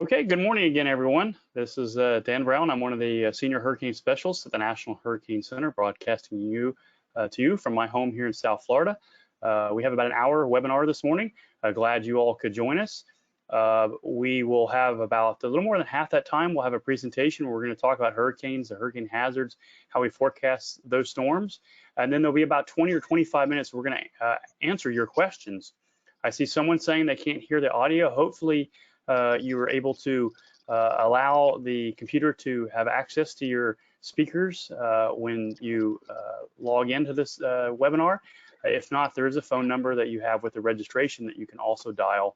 Okay, good morning again, everyone. This is Dan Brown. I'm one of the senior hurricane specialists at the National Hurricane Center, broadcasting to you from my home here in South Florida. We have about an hour webinar this morning. Glad you all could join us. We will have about a little more than half that time. We'll have a presentation where we're going to talk about hurricanes, the hurricane hazards, how we forecast those storms. And then there'll be about 20 or 25 minutes we're going to answer your questions. I see someone saying they can't hear the audio. Hopefully, you were able to allow the computer to have access to your speakers when you log into this webinar. If not, there is a phone number that you have with the registration that you can also dial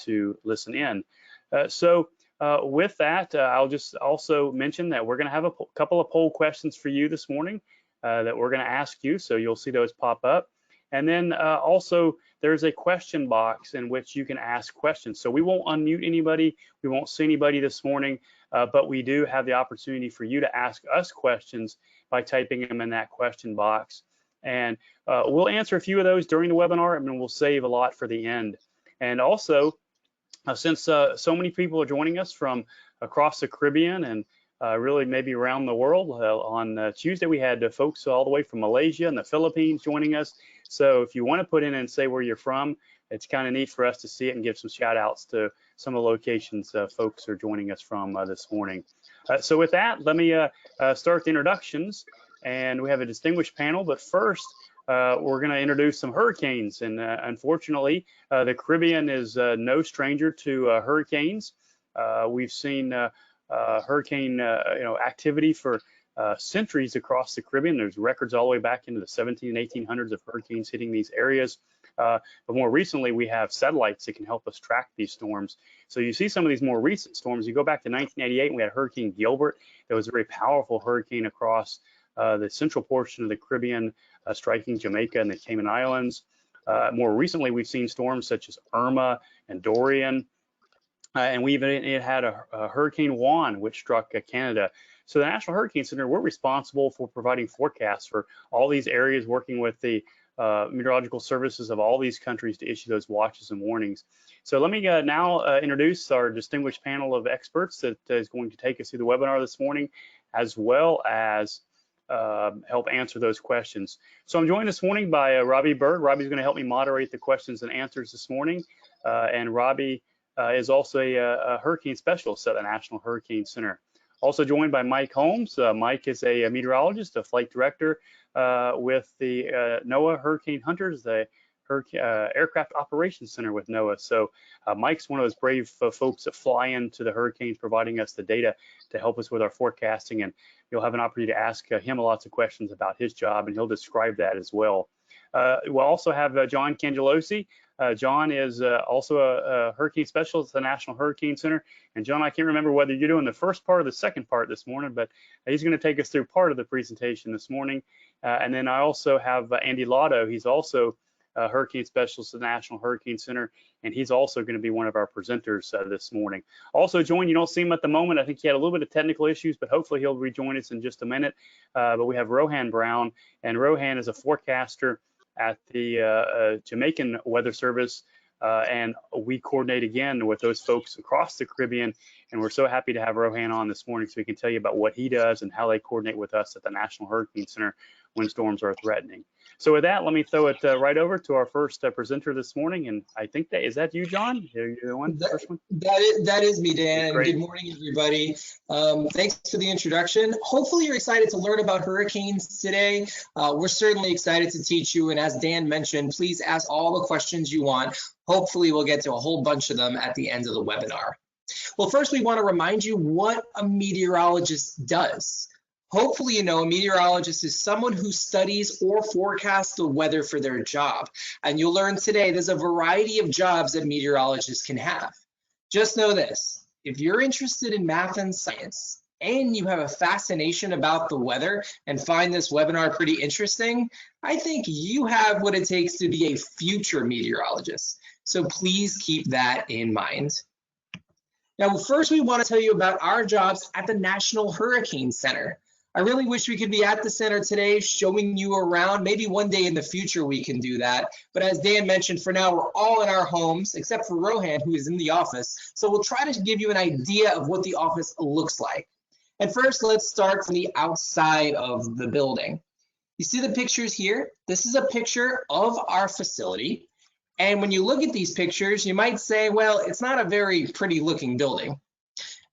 to listen in. With that, I'll just also mention that we're going to have a couple of poll questions for you this morning that we're going to ask you, so you'll see those pop up. And then also there's a question box in which you can ask questions. So we won't unmute anybody, we won't see anybody this morning, but we do have the opportunity for you to ask us questions by typing them in that question box. And we'll answer a few of those during the webinar, and then we'll save a lot for the end. And also, since so many people are joining us from across the Caribbean and really maybe around the world, on Tuesday we had folks all the way from Malaysia and the Philippines joining us. So if you want to put in and say where you're from, it's kind of neat for us to see it and give some shout outs to some of the locations folks are joining us from this morning. So with that, let me start the introductions. And we have a distinguished panel, but first we're going to introduce some hurricanes. And unfortunately, the Caribbean is no stranger to hurricanes. We've seen hurricane activity for centuries across the Caribbean. There's records all the way back into the 1700s and 1800s of hurricanes hitting these areas. But more recently, we have satellites that can help us track these storms. So you see some of these more recent storms. You go back to 1988, and we had Hurricane Gilbert. That was a very powerful hurricane across the central portion of the Caribbean, striking Jamaica and the Cayman Islands. More recently, we've seen storms such as Irma and Dorian. And we even had a Hurricane Juan, which struck Canada. So the National Hurricane Center, we're responsible for providing forecasts for all these areas, working with the meteorological services of all these countries to issue those watches and warnings. So let me now introduce our distinguished panel of experts that is going to take us through the webinar this morning, as well as help answer those questions. So I'm joined this morning by Robbie Berg. Robbie's going to help me moderate the questions and answers this morning. And Robbie is also a hurricane specialist at the National Hurricane Center. Also joined by Mike Holmes. Mike is a meteorologist, a flight director with the NOAA Hurricane Hunters, the Aircraft Operations Center with NOAA. So Mike's one of those brave folks that fly into the hurricanes, providing us the data to help us with our forecasting. And you'll have an opportunity to ask him lots of questions about his job, and he'll describe that as well. We'll also have John Cangialosi. John is also a hurricane specialist at the National Hurricane Center. And John, I can't remember whether you're doing the first part or the second part this morning, but he's going to take us through part of the presentation this morning. And then I also have Andy Latto. He's also a hurricane specialist at the National Hurricane Center, and he's also going to be one of our presenters this morning. Also joined, you don't see him at the moment. I think he had a little bit of technical issues, but hopefully he'll rejoin us in just a minute. But we have Rohan Brown, and Rohan is a forecaster at the Jamaican Weather Service, and we coordinate again with those folks across the Caribbean, and we're so happy to have Rohan on this morning so we can tell you about what he does and how they coordinate with us at the National Hurricane Center when storms are threatening. So with that, let me throw it right over to our first presenter this morning, and I think is that you, John? You're the one, first one? That is me, Dan. Great. Good morning, everybody. Thanks for the introduction. Hopefully you're excited to learn about hurricanes today. We're certainly excited to teach you, and as Dan mentioned, please ask all the questions you want. Hopefully we'll get to a whole bunch of them at the end of the webinar. Well, first we want to remind you what a meteorologist does. Hopefully, you know, a meteorologist is someone who studies or forecasts the weather for their job. And you'll learn today there's a variety of jobs that meteorologists can have. Just know this, if you're interested in math and science, and you have a fascination about the weather and find this webinar pretty interesting, I think you have what it takes to be a future meteorologist. So please keep that in mind. Now, first we want to tell you about our jobs at the National Hurricane Center. I really wish we could be at the center today showing you around. Maybe one day in the future we can do that. But as Dan mentioned, for now, we're all in our homes, except for Rohan, who is in the office. So we'll try to give you an idea of what the office looks like. And first, let's start from the outside of the building. You see the pictures here? This is a picture of our facility. And when you look at these pictures, you might say, well, it's not a very pretty looking building.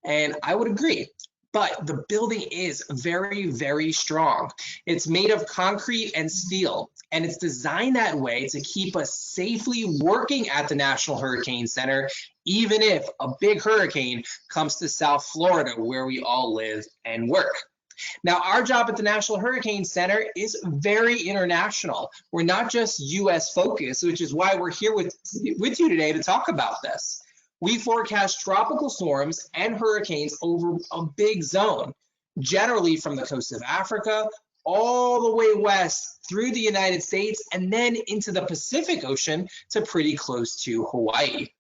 And I would agree. But the building is very, very strong. It's made of concrete and steel, and it's designed that way to keep us safely working at the National Hurricane Center, even if a big hurricane comes to South Florida, where we all live and work. Now, our job at the National Hurricane Center is very international. We're not just US focused, which is why we're here with you today to talk about this. We forecast tropical storms and hurricanes over a big zone, generally from the coast of Africa all the way west through the United States and then into the Pacific Ocean to pretty close to Hawaii.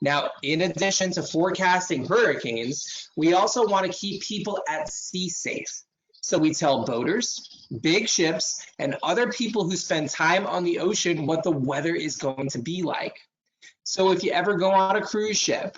Now, in addition to forecasting hurricanes, we also want to keep people at sea safe. So we tell boaters, big ships, and other people who spend time on the ocean what the weather is going to be like. So if you ever go on a cruise ship,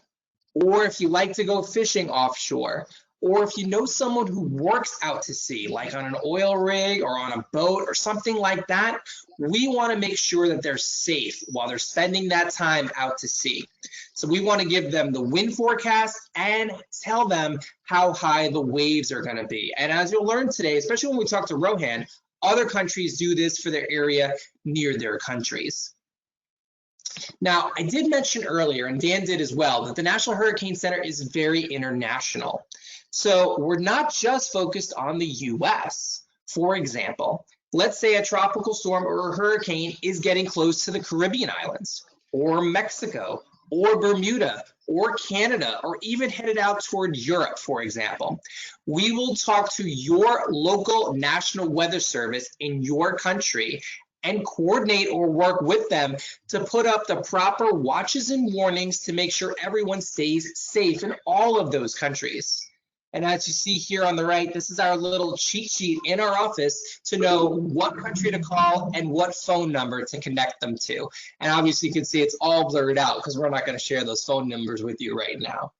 or if you like to go fishing offshore, or if you know someone who works out to sea, like on an oil rig or on a boat or something like that, we want to make sure that they're safe while they're spending that time out to sea. So we want to give them the wind forecast and tell them how high the waves are going to be. And as you'll learn today, especially when we talk to Rohan, other countries do this for their area near their countries. Now, I did mention earlier, and Dan did as well, that the National Hurricane Center is very international. So we're not just focused on the US. For example, let's say a tropical storm or a hurricane is getting close to the Caribbean islands, or Mexico, or Bermuda, or Canada, or even headed out toward Europe, for example. We will talk to your local National Weather Service in your country and coordinate or work with them to put up the proper watches and warnings to make sure everyone stays safe in all of those countries. And as you see here on the right, this is our little cheat sheet in our office to know what country to call and what phone number to connect them to. And obviously you can see it's all blurred out because we're not going to share those phone numbers with you right now.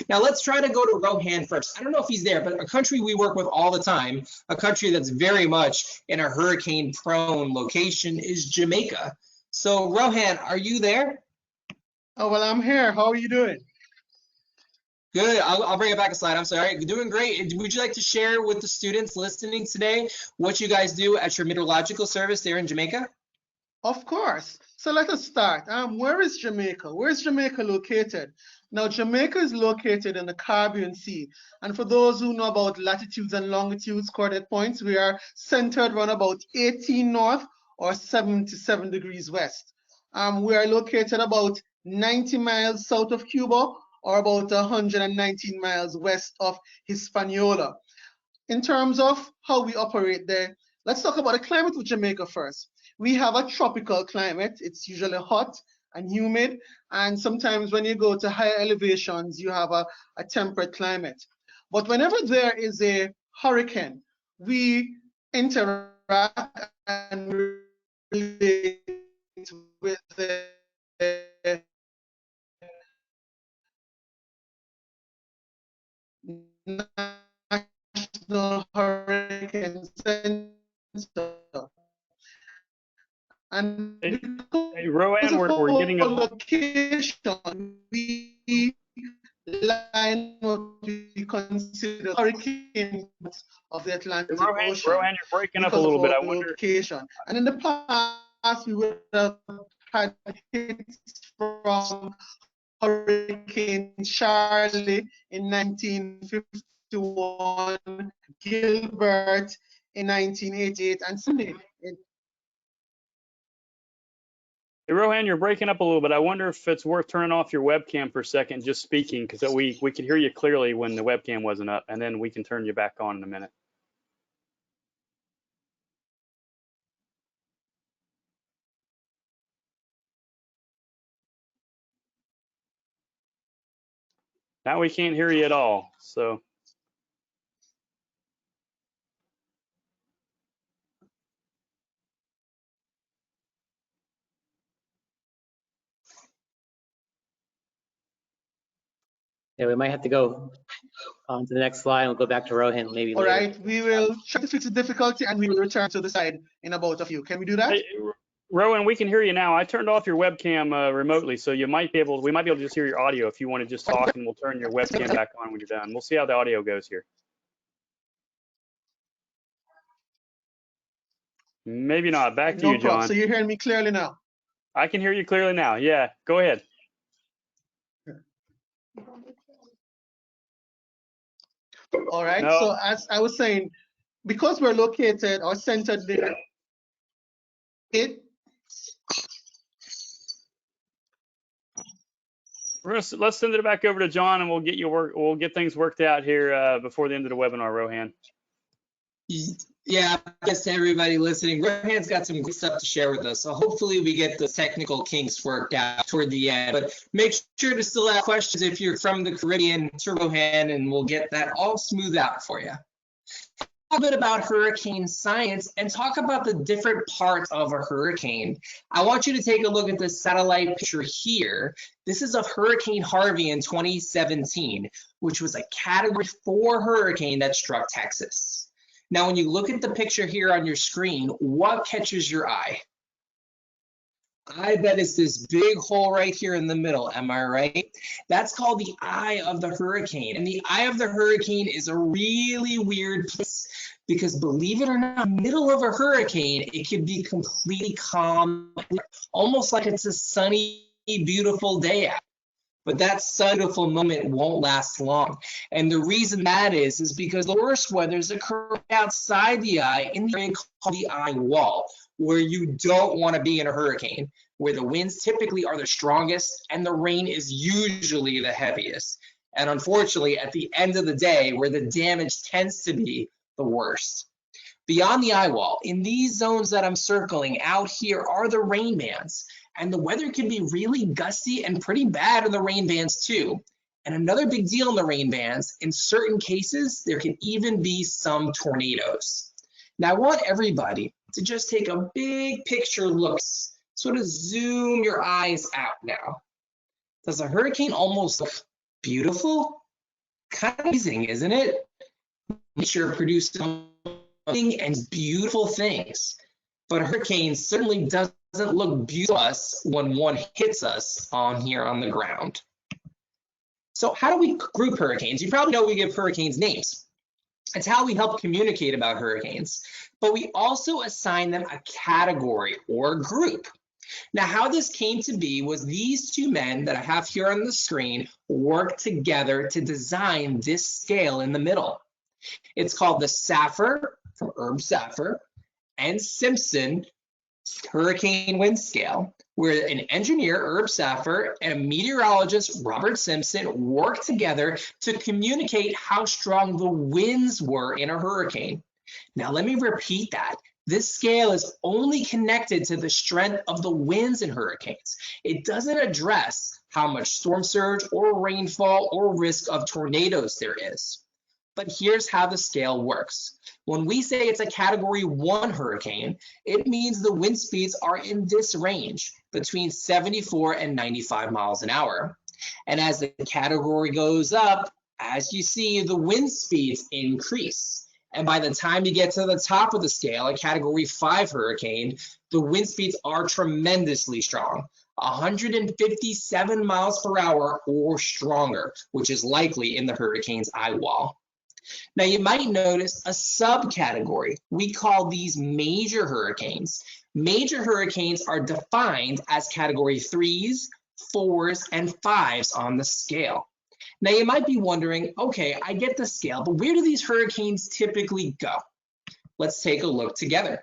Now let's try to go to Rohan first. I don't know if he's there, but a country we work with all the time, a country that's very much in a hurricane-prone location is Jamaica. So Rohan, are you there? Oh, well, I'm here. How are you doing? Good. I'll bring it back a slide. I'm sorry. You're doing great. Would you like to share with the students listening today what you guys do at your meteorological service there in Jamaica? Of course. So let us start. Where is Jamaica? Where is Jamaica located? Now, Jamaica is located in the Caribbean Sea. And for those who know about latitudes and longitudes, coordinate points, we are centered around about 18 north or 77 degrees west. We are located about 90 miles south of Cuba or about 119 miles west of Hispaniola. In terms of how we operate there, let's talk about the climate of Jamaica first. We have a tropical climate. It's usually hot and humid, and sometimes when you go to higher elevations, you have a temperate climate. But whenever there is a hurricane, we interact and relate with the National Hurricane Center. And Hey, Rohan, we're getting a location, we line what we consider hurricane of the Atlantic Ocean. Rohan, you're breaking up a little bit. I wonder. Location. And in the past, we would have had hits from Hurricane Charlie in 1951, Gilbert in 1988, and Cindy. Hey, Rohan, you're breaking up a little bit. I wonder if it's worth turning off your webcam for a second, just speaking, because we could hear you clearly when the webcam wasn't up, and then we can turn you back on in a minute. Now we can't hear you at all, so. Yeah, we might have to go on to the next slide. We'll go back to Rohan maybe All later. right, we will try to fix the difficulty and we will return to the side in about a few. Can we do that? Hey, Rowan, we can hear you now. I turned off your webcam remotely, so we might be able to just hear your audio if you want to just talk, and we'll turn your webcam back on when you're done. We'll see how the audio goes here. Maybe not. Back to you, John. So you're hearing me clearly now? I can hear you clearly now. Yeah, go ahead. All right, No. so as I was saying, because we're located or centered there, Let's send it back over to John, and we'll get things worked out here before the end of the webinar, Rohan. Yeah, I guess to everybody listening, Rohan's got some good stuff to share with us. So hopefully we get the technical kinks worked out toward the end. But make sure to still ask questions if you're from the Caribbean to Rohan, and we'll get that all smoothed out for you. A bit about hurricane science and talk about the different parts of a hurricane. I want you to take a look at this satellite picture here. This is of Hurricane Harvey in 2017, which was a Category 4 hurricane that struck Texas. Now, when you look at the picture here on your screen, what catches your eye? I bet it's this big hole right here in the middle, am I right? That's called the eye of the hurricane. And the eye of the hurricane is a really weird place because, believe it or not, in the middle of a hurricane, it can be completely calm, almost like it's a sunny, beautiful day out. But that beautiful moment won't last long. And the reason that is because the worst weather is occurring outside the eye in the area called the eye wall, where you don't want to be in a hurricane, where the winds typically are the strongest and the rain is usually the heaviest. And unfortunately, at the end of the day, where the damage tends to be the worst. Beyond the eye wall, in these zones that I'm circling out here are the rain bands. And the weather can be really gusty and pretty bad in the rain bands too. And another big deal in the rain bands, in certain cases, there can even be some tornadoes. Now I want everybody to just take a big picture look, sort of zoom your eyes out now. Does a hurricane almost look beautiful? Kind of amazing, isn't it? Nature produces something and beautiful things, but a hurricane certainly doesn't look beautiful to us when one hits us on here on the ground. So how do we group hurricanes? You probably know we give hurricanes names. It's how we help communicate about hurricanes, but we also assign them a category or group. Now, how this came to be was these two men that I have here on the screen worked together to design this scale in the middle. It's called the Saffer from Herb Saffer and Simpson Hurricane Wind Scale, where an engineer, Herb Saffer, and a meteorologist, Robert Simpson, worked together to communicate how strong the winds were in a hurricane. Now, let me repeat that. This scale is only connected to the strength of the winds in hurricanes. It doesn't address how much storm surge or rainfall or risk of tornadoes there is. But here's how the scale works. When we say it's a Category 1 hurricane, it means the wind speeds are in this range, between 74 and 95 miles an hour. And as the category goes up, as you see, the wind speeds increase. And by the time you get to the top of the scale, a Category 5 hurricane, the wind speeds are tremendously strong, 157 miles per hour or stronger, which is likely in the hurricane's eye wall. Now, you might notice a subcategory. We call these major hurricanes. Major hurricanes are defined as Category 3s, 4s, and 5s on the scale. Now, you might be wondering, okay, I get the scale, but where do these hurricanes typically go? Let's take a look together.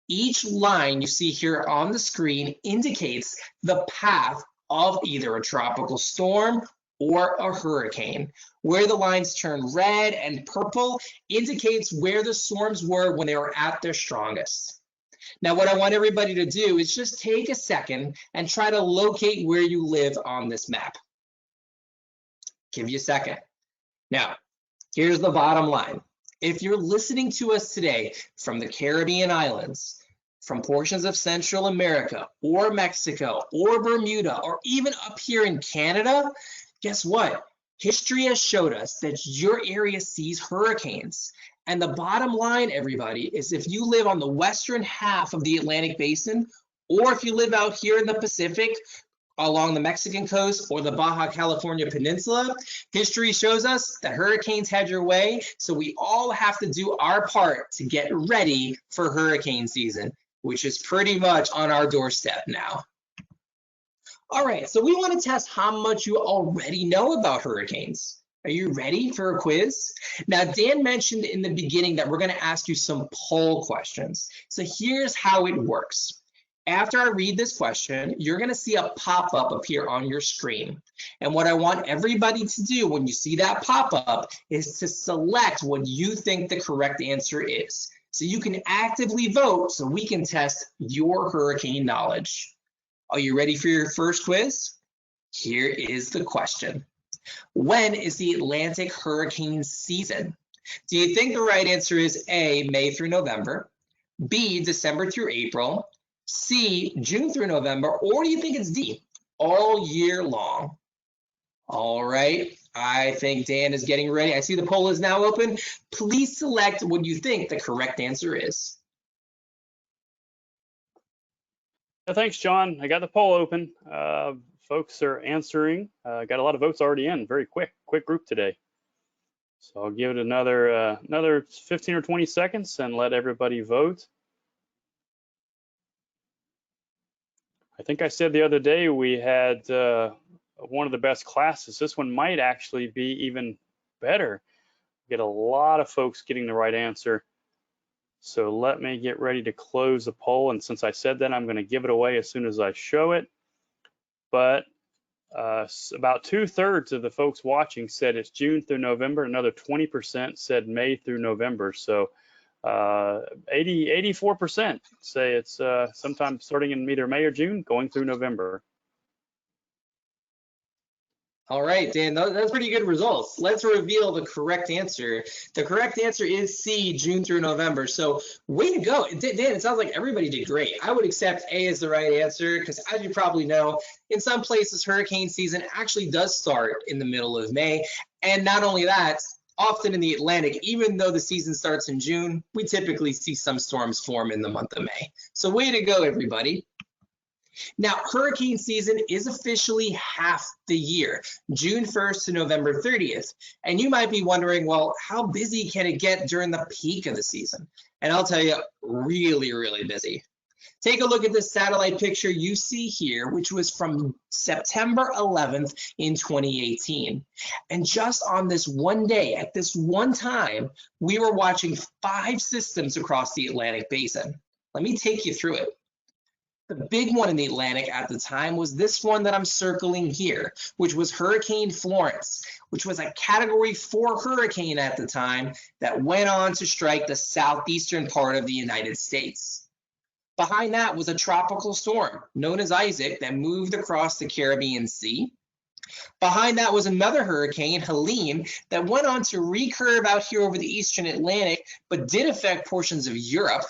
Each line you see here on the screen indicates the path of either a tropical storm or a hurricane. Where the lines turn red and purple indicates where the storms were when they were at their strongest. Now, what I want everybody to do is just take a second and try to locate where you live on this map. Give you a second. Now, here's the bottom line. If you're listening to us today from the Caribbean islands, from portions of Central America or Mexico or Bermuda or even up here in Canada, guess what? History has showed us that your area sees hurricanes. And the bottom line, everybody, is if you live on the western half of the Atlantic Basin, or if you live out here in the Pacific, along the Mexican coast or the Baja California Peninsula, history shows us that hurricanes head your way. So we all have to do our part to get ready for hurricane season, which is pretty much on our doorstep now. All right, so we want to test how much you already know about hurricanes. Are you ready for a quiz? Now, Dan mentioned in the beginning that we're going to ask you some poll questions. So here's how it works. After I read this question, you're going to see a pop-up appear on your screen. And what I want everybody to do when you see that pop-up is to select what you think the correct answer is. So you can actively vote so we can test your hurricane knowledge. Are you ready for your first quiz? Here is the question. When is the Atlantic hurricane season? Do you think the right answer is A, May through November, B, December through April, C, June through November, or do you think it's D, all year long? All right, I think Dan is getting ready. I see the poll is now open. Please select what you think the correct answer is. Thanks, John. I got the poll open. Folks are answering. Got a lot of votes already in. Very quick group today. So I'll give it another 15 or 20 seconds and let everybody vote. I think I said the other day we had one of the best classes. This one might actually be even better. Get a lot of folks getting the right answer. So let me get ready to close the poll. And since I said that, I'm going to give it away as soon as I show it. But about 2/3 of the folks watching said it's June through November. Another 20% said May through November. So 84% say it's sometime starting in either May or June, going through November. All right, Dan, that's pretty good results. Let's reveal the correct answer. The correct answer is C, June through November. So way to go. Dan, it sounds like everybody did great. I would accept A as the right answer because, as you probably know, in some places, hurricane season actually does start in the middle of May. And not only that, often in the Atlantic, even though the season starts in June, we typically see some storms form in the month of May. So way to go, everybody. Now, hurricane season is officially half the year, June 1st to November 30th. And you might be wondering, well, how busy can it get during the peak of the season? And I'll tell you, really, really busy. Take a look at this satellite picture you see here, which was from September 11th in 2018. And just on this one day, at this one time, we were watching 5 systems across the Atlantic Basin. Let me take you through it. The big one in the Atlantic at the time was this one that I'm circling here, which was Hurricane Florence, which was a Category 4 hurricane at the time that went on to strike the southeastern part of the United States. Behind that was a tropical storm known as Isaac that moved across the Caribbean Sea. Behind that was another hurricane, Helene, that went on to recurve out here over the eastern Atlantic, but did affect portions of Europe.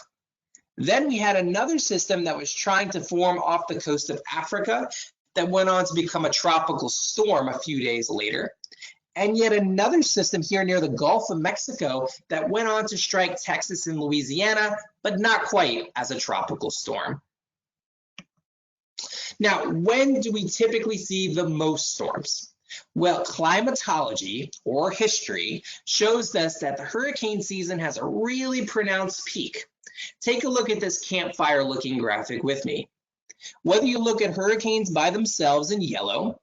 Then we had another system that was trying to form off the coast of Africa that went on to become a tropical storm a few days later. And yet another system here near the Gulf of Mexico that went on to strike Texas and Louisiana, but not quite as a tropical storm. Now, when do we typically see the most storms? Well, climatology, or history, shows us that the hurricane season has a really pronounced peak. Take a look at this campfire looking graphic with me. Whether you look at hurricanes by themselves in yellow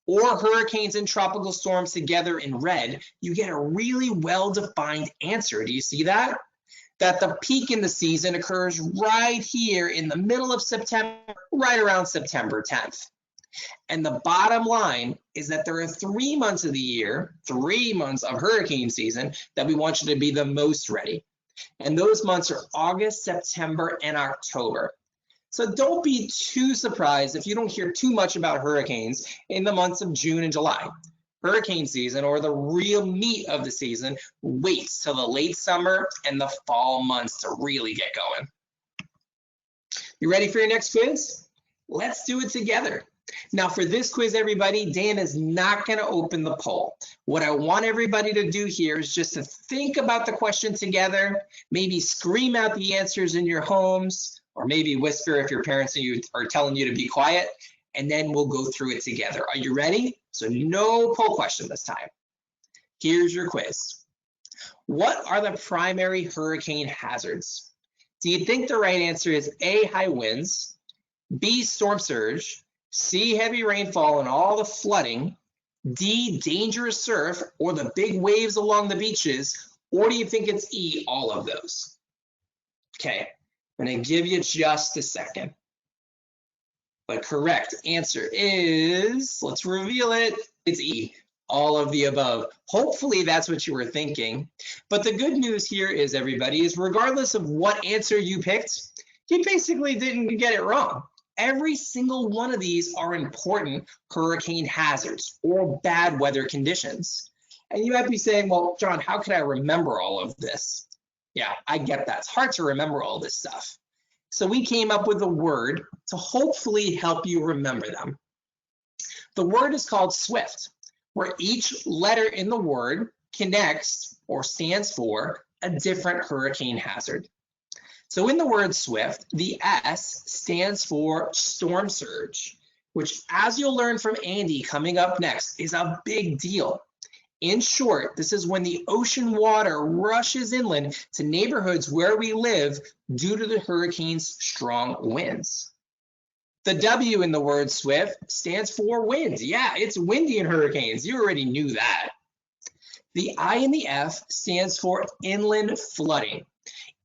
or hurricanes and tropical storms together in red, you get a really well-defined answer. Do you see that? That the peak in the season occurs right here in the middle of September, right around September 10th. And the bottom line is that there are 3 months of the year, 3 months of hurricane season, that we want you to be the most ready. And those months are August, September, and October. So don't be too surprised if you don't hear too much about hurricanes in the months of June and July. Hurricane season, or the real meat of the season, waits till the late summer and the fall months to really get going. You ready for your next quiz? Let's do it together. Now for this quiz, everybody, Dan is not going to open the poll. What I want everybody to do here is just to think about the question together, maybe scream out the answers in your homes, or maybe whisper if your parents are telling you to be quiet, and then we'll go through it together. Are you ready? So no poll question this time. Here's your quiz. What are the primary hurricane hazards? Do you think the right answer is A, high winds, B, storm surge, C, heavy rainfall and all the flooding, D, dangerous surf or the big waves along the beaches, or do you think it's E, all of those? Okay, I'm gonna give you just a second. The correct answer is, let's reveal it, it's E, all of the above. Hopefully that's what you were thinking. But the good news here is, everybody, is regardless of what answer you picked, you basically didn't get it wrong. Every single one of these are important hurricane hazards or bad weather conditions. And you might be saying, well, John, how could I remember all of this? Yeah, I get that. It's hard to remember all this stuff. So we came up with a word to hopefully help you remember them. The word is called SWIFT, where each letter in the word connects or stands for a different hurricane hazard. So in the word SWIFT, the S stands for storm surge, which, as you'll learn from Andy coming up next, is a big deal. In short, this is when the ocean water rushes inland to neighborhoods where we live due to the hurricane's strong winds. The W in the word SWIFT stands for wind. Yeah, it's windy in hurricanes. You already knew that. The I in the F stands for inland flooding.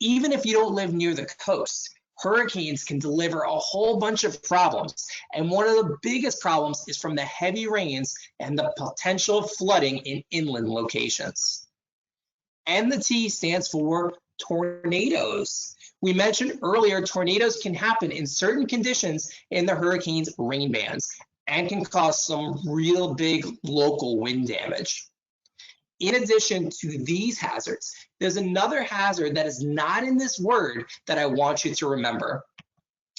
Even if you don't live near the coast, hurricanes can deliver a whole bunch of problems. And one of the biggest problems is from the heavy rains and the potential flooding in inland locations. And the T stands for tornadoes. We mentioned earlier, tornadoes can happen in certain conditions in the hurricane's rain bands and can cause some real big local wind damage. In addition to these hazards, there's another hazard that is not in this word that I want you to remember.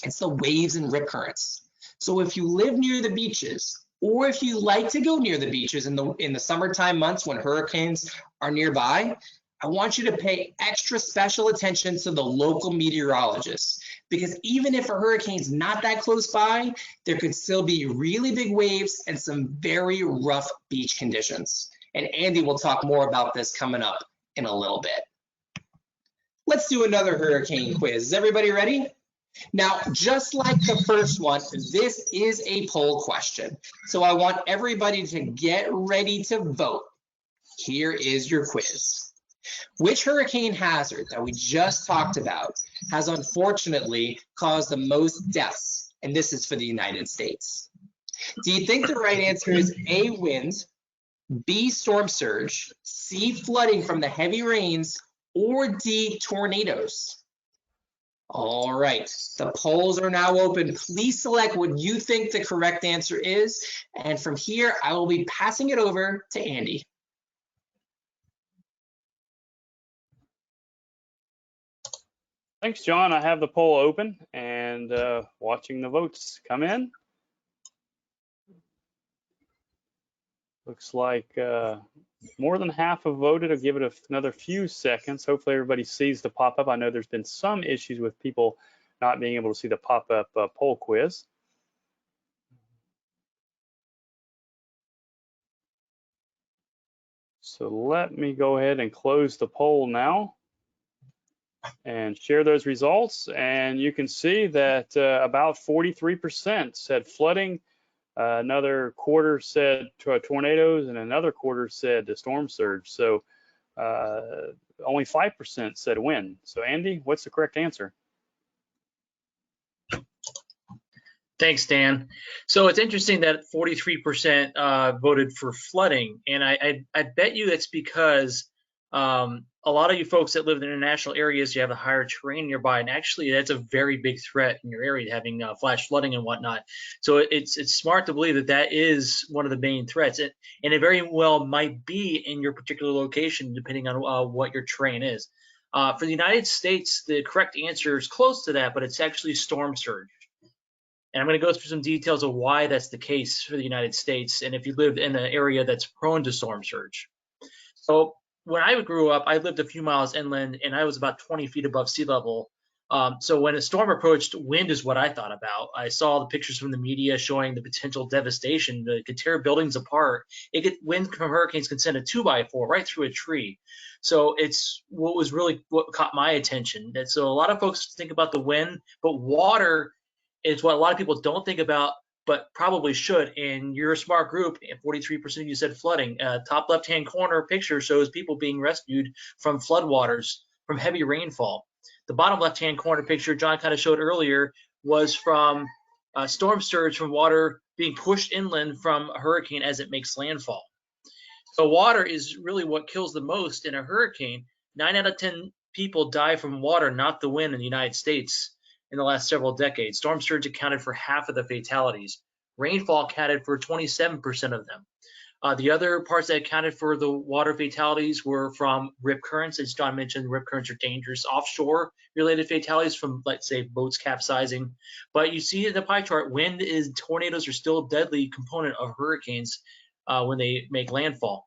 It's the waves and rip currents. So if you live near the beaches, or if you like to go near the beaches in the summertime months when hurricanes are nearby, I want you to pay extra special attention to the local meteorologists, because even if a hurricane's not that close by, there could still be really big waves and some very rough beach conditions. And Andy will talk more about this coming up in a little bit. Let's do another hurricane quiz. Is everybody ready? Now, just like the first one, this is a poll question. So I want everybody to get ready to vote. Here is your quiz. Which hurricane hazard that we just talked about has unfortunately caused the most deaths? And this is for the United States. Do you think the right answer is A, wind, B, storm surge, C, flooding from the heavy rains, or D, tornadoes? All right, the polls are now open. Please select what you think the correct answer is. And from here, I will be passing it over to Andy. Thanks, John. I have the poll open and watching the votes come in. Looks like more than half have voted. I'll give it another few seconds. Hopefully everybody sees the pop-up. I know there's been some issues with people not being able to see the pop-up poll quiz. So let me go ahead and close the poll now and share those results. And you can see that about 43% said flooding, another quarter said tornadoes, and another quarter said the storm surge. So only 5% said wind. So Andy, what's the correct answer? Thanks, Dan. So it's interesting that 43% voted for flooding, and I bet you that's because a lot of you folks that live in international areas, you have a higher terrain nearby, and actually that's a very big threat in your area, having flash flooding and whatnot. So it's smart to believe that that is one of the main threats, and it very well might be in your particular location, depending on what your terrain is. For the United States, the correct answer is close to that, but it's actually storm surge. And I'm going to go through some details of why that's the case for the United States, and if you live in an area that's prone to storm surge. So when I grew up, I lived a few miles inland, and I was about 20 feet above sea level. So when a storm approached, wind is what I thought about. I saw the pictures from the media showing the potential devastation. It could tear buildings apart. Wind from hurricanes can send a 2x4 right through a tree. So it's what caught my attention. And so a lot of folks think about the wind, but water is what a lot of people don't think about, but probably should. And you're a smart group, and 43% of you said flooding. Top left-hand corner picture shows people being rescued from floodwaters, from heavy rainfall. The bottom left-hand corner picture John kind of showed earlier was from storm surge from water being pushed inland from a hurricane as it makes landfall. So water is really what kills the most in a hurricane. 9 out of 10 people die from water, not the wind, in the United States in the last several decades. Storm surge accounted for half of the fatalities. Rainfall accounted for 27% of them. The other parts that accounted for the water fatalities were from rip currents. As John mentioned, rip currents are dangerous. Offshore related fatalities from, let's say, boats capsizing. But you see in the pie chart, wind is tornadoes are still a deadly component of hurricanes when they make landfall.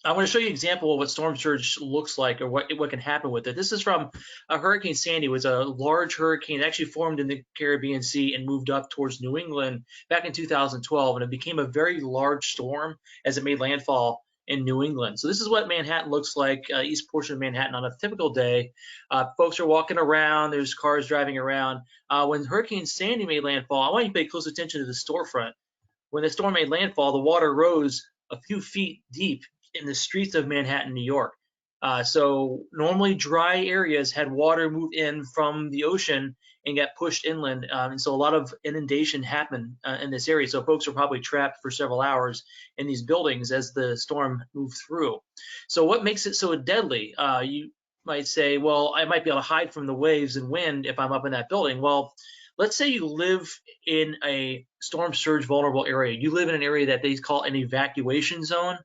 I want to show you an example of what storm surge looks like, or what can happen with it. This is from Hurricane Sandy. It was a large hurricane that actually formed in the Caribbean Sea and moved up towards New England back in 2012, and it became a very large storm as it made landfall in New England. So this is what Manhattan looks like, east portion of Manhattan on a typical day. Folks are walking around. There's cars driving around. When Hurricane Sandy made landfall, I want you to pay close attention to the storefront. When the storm made landfall, the water rose a few feet deep in the streets of Manhattan, New York. So normally dry areas had water move in from the ocean and get pushed inland. And so a lot of inundation happened in this area. So folks are probably trapped for several hours in these buildings as the storm moved through. So what makes it so deadly? You might say, well, I might be able to hide from the waves and wind if I'm up in that building. Well, let's say you live in a storm surge vulnerable area. You live in an area that they call an evacuation zone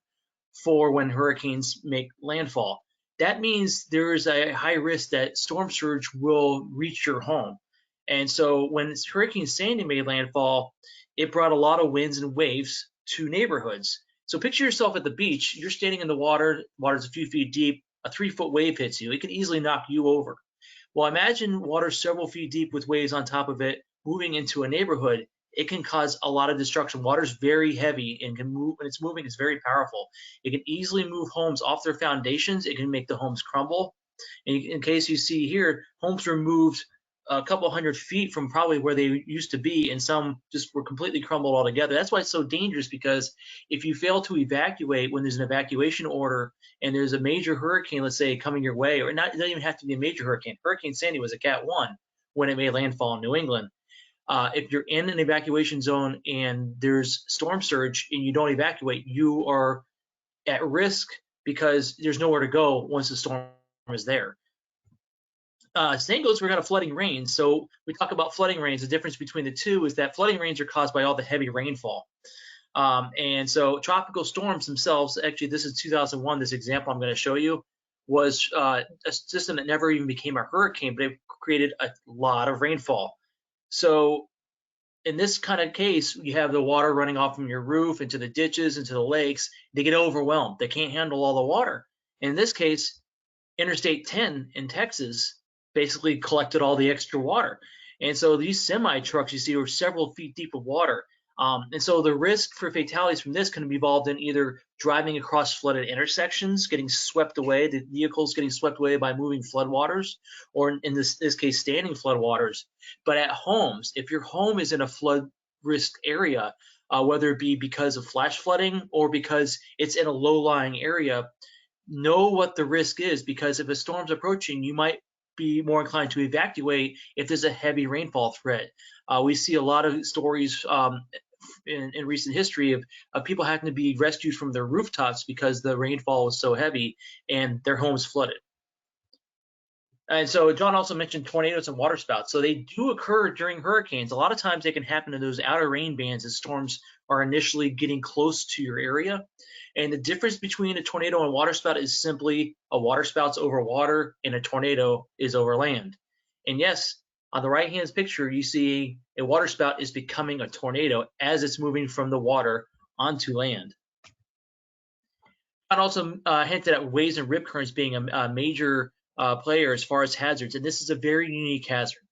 for when hurricanes make landfall. That means there is a high risk that storm surge will reach your home. And so when Hurricane Sandy made landfall, it brought a lot of winds and waves to neighborhoods. So picture yourself at the beach. You're standing in the water. Water's a few feet deep. A 3-foot wave hits you. It can easily knock you over. Well, imagine water several feet deep with waves on top of it moving into a neighborhood. It can cause a lot of destruction. Water's very heavy and can move. When it's moving, it's very powerful. It can easily move homes off their foundations. It can make the homes crumble. And in case you see here, homes were moved a couple hundred feet from probably where they used to be, and some just were completely crumbled altogether. That's why it's so dangerous, because if you fail to evacuate when there's an evacuation order and there's a major hurricane, let's say, coming your way, or not, it doesn't even have to be a major hurricane. Hurricane Sandy was a Cat 1 when it made landfall in New England. If you're in an evacuation zone and there's storm surge and you don't evacuate, you are at risk because there's nowhere to go once the storm is there. Same goes, we've got a flooding rain. So we talk about flooding rains. The difference between the two is that flooding rains are caused by all the heavy rainfall. And so tropical storms themselves, actually, this is 2001, this example I'm going to show you, was a system that never even became a hurricane, but it created a lot of rainfall. So in this kind of case, you have the water running off from your roof into the ditches, into the lakes. They get overwhelmed. They can't handle all the water. In this case, Interstate 10 in Texas basically collected all the extra water. And so these semi trucks you see were several feet deep of water. And so the risk for fatalities from this can be involved in either driving across flooded intersections, getting swept away, the vehicles getting swept away by moving floodwaters, or in this case, standing floodwaters. But at homes, if your home is in a flood risk area, whether it be because of flash flooding or because it's in a low-lying area, know what the risk is, because if a storm's approaching, you might be more inclined to evacuate if there's a heavy rainfall threat. We see a lot of stories in recent history of people having to be rescued from their rooftops because the rainfall was so heavy and their homes flooded. And so John also mentioned tornadoes and waterspouts. So they do occur during hurricanes. A lot of times they can happen in those outer rain bands as storms are initially getting close to your area. And the difference between a tornado and waterspout is simply a waterspout's over water and a tornado is over land. And yes, On the right-hand picture, you see a waterspout is becoming a tornado as it's moving from the water onto land. I also hinted at waves and rip currents being a major player as far as hazards, and this is a very unique hazard.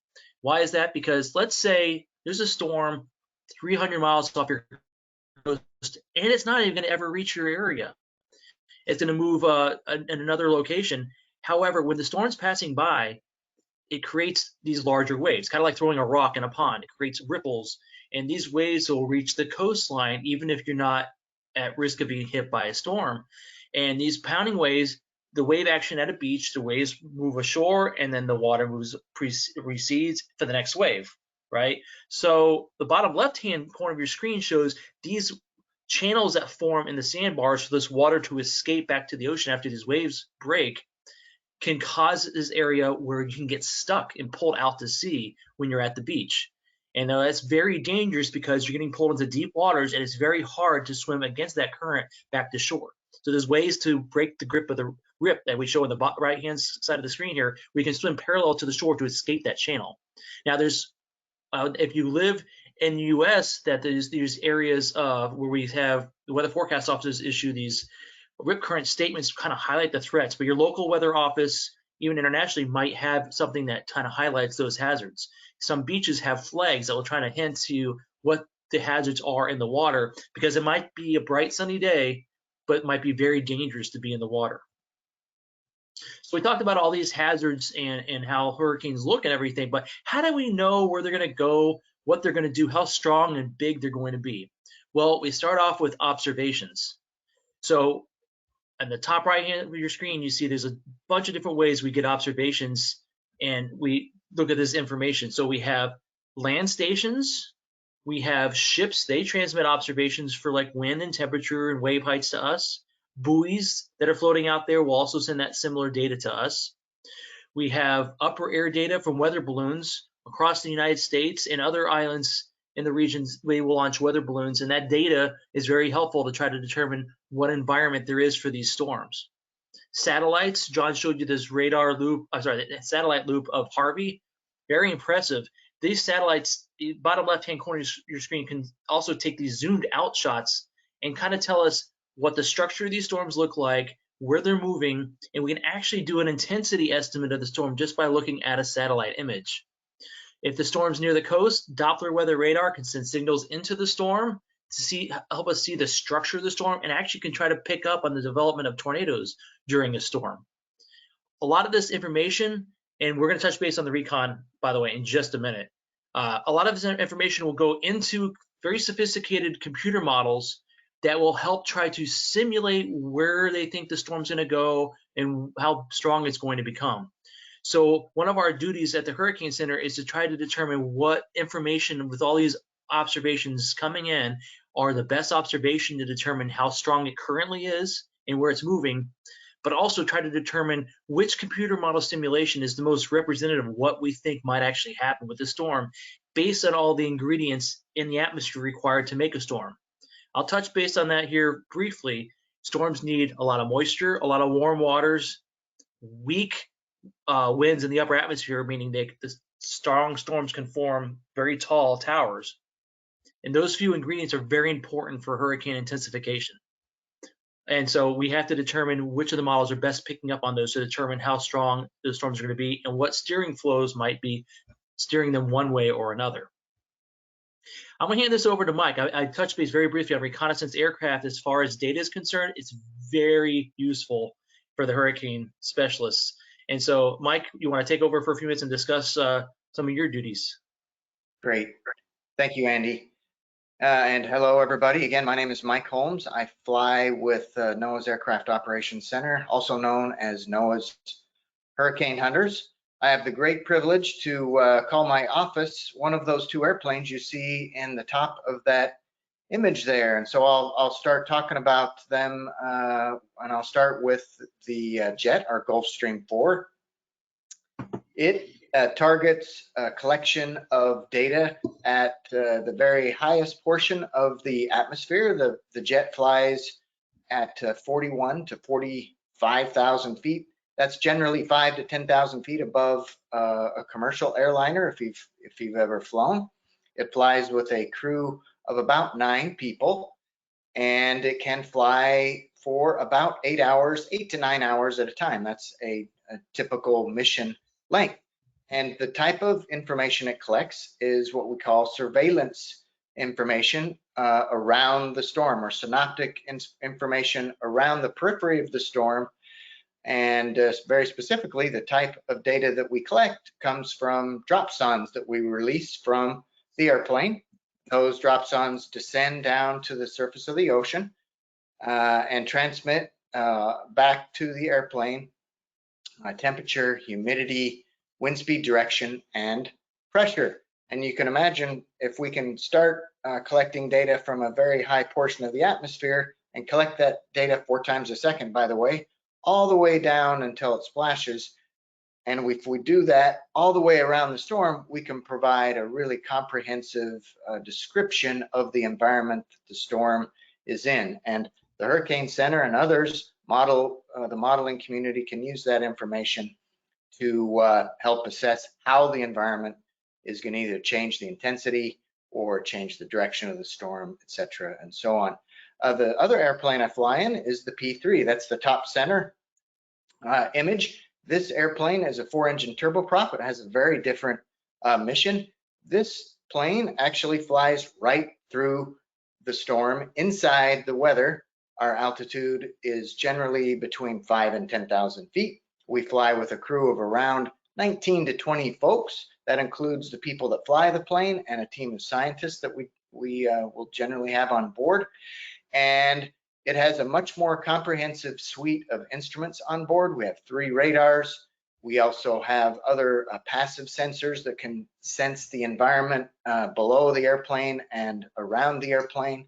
Why is that? Because let's say there's a storm 300 miles off your coast, and it's not even going to ever reach your area. It's going to move in another location. However, when the storm's passing by, it creates these larger waves, kind of like throwing a rock in a pond. It creates ripples, and these waves will reach the coastline even if you're not at risk of being hit by a storm. And these pounding waves, the wave action at a beach, the waves move ashore, and then the water recedes for the next wave, right? So the bottom left-hand corner of your screen shows these channels that form in the sandbars for this water to escape back to the ocean after these waves break, can cause this area where you can get stuck and pulled out to sea when you're at the beach. And that's very dangerous because you're getting pulled into deep waters, and it's very hard to swim against that current back to shore. So there's ways to break the grip of the rip that we show on the right-hand side of the screen here. We can swim parallel to the shore to escape that channel. Now, there's if you live in the U.S., that there's these areas where we have the weather forecast offices issue these rip current statements to kind of highlight the threats, but your local weather office, even internationally, might have something that kind of highlights those hazards. Some beaches have flags that will try to hint to you what the hazards are in the water, because it might be a bright sunny day, but it might be very dangerous to be in the water. So we talked about all these hazards and how hurricanes look and everything, but how do we know where they're going to go, what they're going to do, how strong and big they're going to be? Well, we start off with observations. So on the top right hand of your screen, you see there's a bunch of different ways we get observations, and we look at this information. So we have land stations, we have ships, they transmit observations for like wind and temperature and wave heights to us. Buoys that are floating out there will also send that similar data to us. We have upper air data from weather balloons across the United States and other islands in the regions. We will launch weather balloons, and that data is very helpful to try to determine what environment there is for these storms. Satellites, John showed you this radar loop, the satellite loop of Harvey, very impressive. These satellites, bottom left-hand corner of your screen, can also take these zoomed out shots and kind of tell us what the structure of these storms look like, where they're moving, and we can actually do an intensity estimate of the storm just by looking at a satellite image. If the storm's near the coast, Doppler weather radar can send signals into the storm to help us see the structure of the storm, and actually can try to pick up on the development of tornadoes during a storm. A lot of this information, and we're going to touch base on the recon, by the way, in just a minute. A lot of this information will go into very sophisticated computer models that will help try to simulate where they think the storm's going to go and how strong it's going to become. So one of our duties at the Hurricane Center is to try to determine what information with all these observations coming in are the best observation to determine how strong it currently is and where it's moving, but also try to determine which computer model simulation is the most representative of what we think might actually happen with the storm based on all the ingredients in the atmosphere required to make a storm. I'll touch base on that here briefly. Storms need a lot of moisture, a lot of warm waters, weak winds in the upper atmosphere, meaning the strong storms can form very tall towers. And those few ingredients are very important for hurricane intensification. And so we have to determine which of the models are best picking up on those to determine how strong those storms are going to be and what steering flows might be steering them one way or another. I'm going to hand this over to Mike. I touched base very briefly on reconnaissance aircraft. As far as data is concerned, it's very useful for the hurricane specialists. And so, Mike, you want to take over for a few minutes and discuss some of your duties? Great. Thank you, Andy. And hello, everybody. Again, my name is Mike Holmes. I fly with NOAA's Aircraft Operations Center, also known as NOAA's Hurricane Hunters. I have the great privilege to call my office one of those two airplanes you see in the top of that image there. And so I'll start talking about them, and I'll start with the jet, our Gulfstream 4. It targets a collection of data at the very highest portion of the atmosphere. The jet flies at 41 to 45,000 feet That's generally 5 to 10,000 feet above a commercial airliner if you've ever flown. It flies with a crew of about 9 people, and it can fly for about 8 to 9 hours at a time. That's a typical mission length. And the type of information it collects is what we call surveillance information around the storm, or synoptic information around the periphery of the storm. And very specifically, the type of data that we collect comes from dropsondes that we release from the airplane. Those dropsondes descend down to the surface of the ocean and transmit back to the airplane temperature, humidity, wind speed, direction, and pressure. And you can imagine if we can start collecting data from a very high portion of the atmosphere and collect that data 4 times a second, by the way, all the way down until it splashes. And if we do that all the way around the storm, we can provide a really comprehensive description of the environment that the storm is in. And the Hurricane Center and others the modeling community can use that information to help assess how the environment is going to either change the intensity or change the direction of the storm, etc., and so on. The other airplane I fly in is the P3. That's the top center image. This airplane is a 4-engine turboprop. It has a very different mission. This plane actually flies right through the storm inside the weather. Our altitude is generally between 5 and 10,000 feet. We fly with a crew of around 19 to 20 folks. That includes the people that fly the plane and a team of scientists that we will generally have on board. And it has a much more comprehensive suite of instruments on board. We have 3 radars. We also have other passive sensors that can sense the environment below the airplane and around the airplane.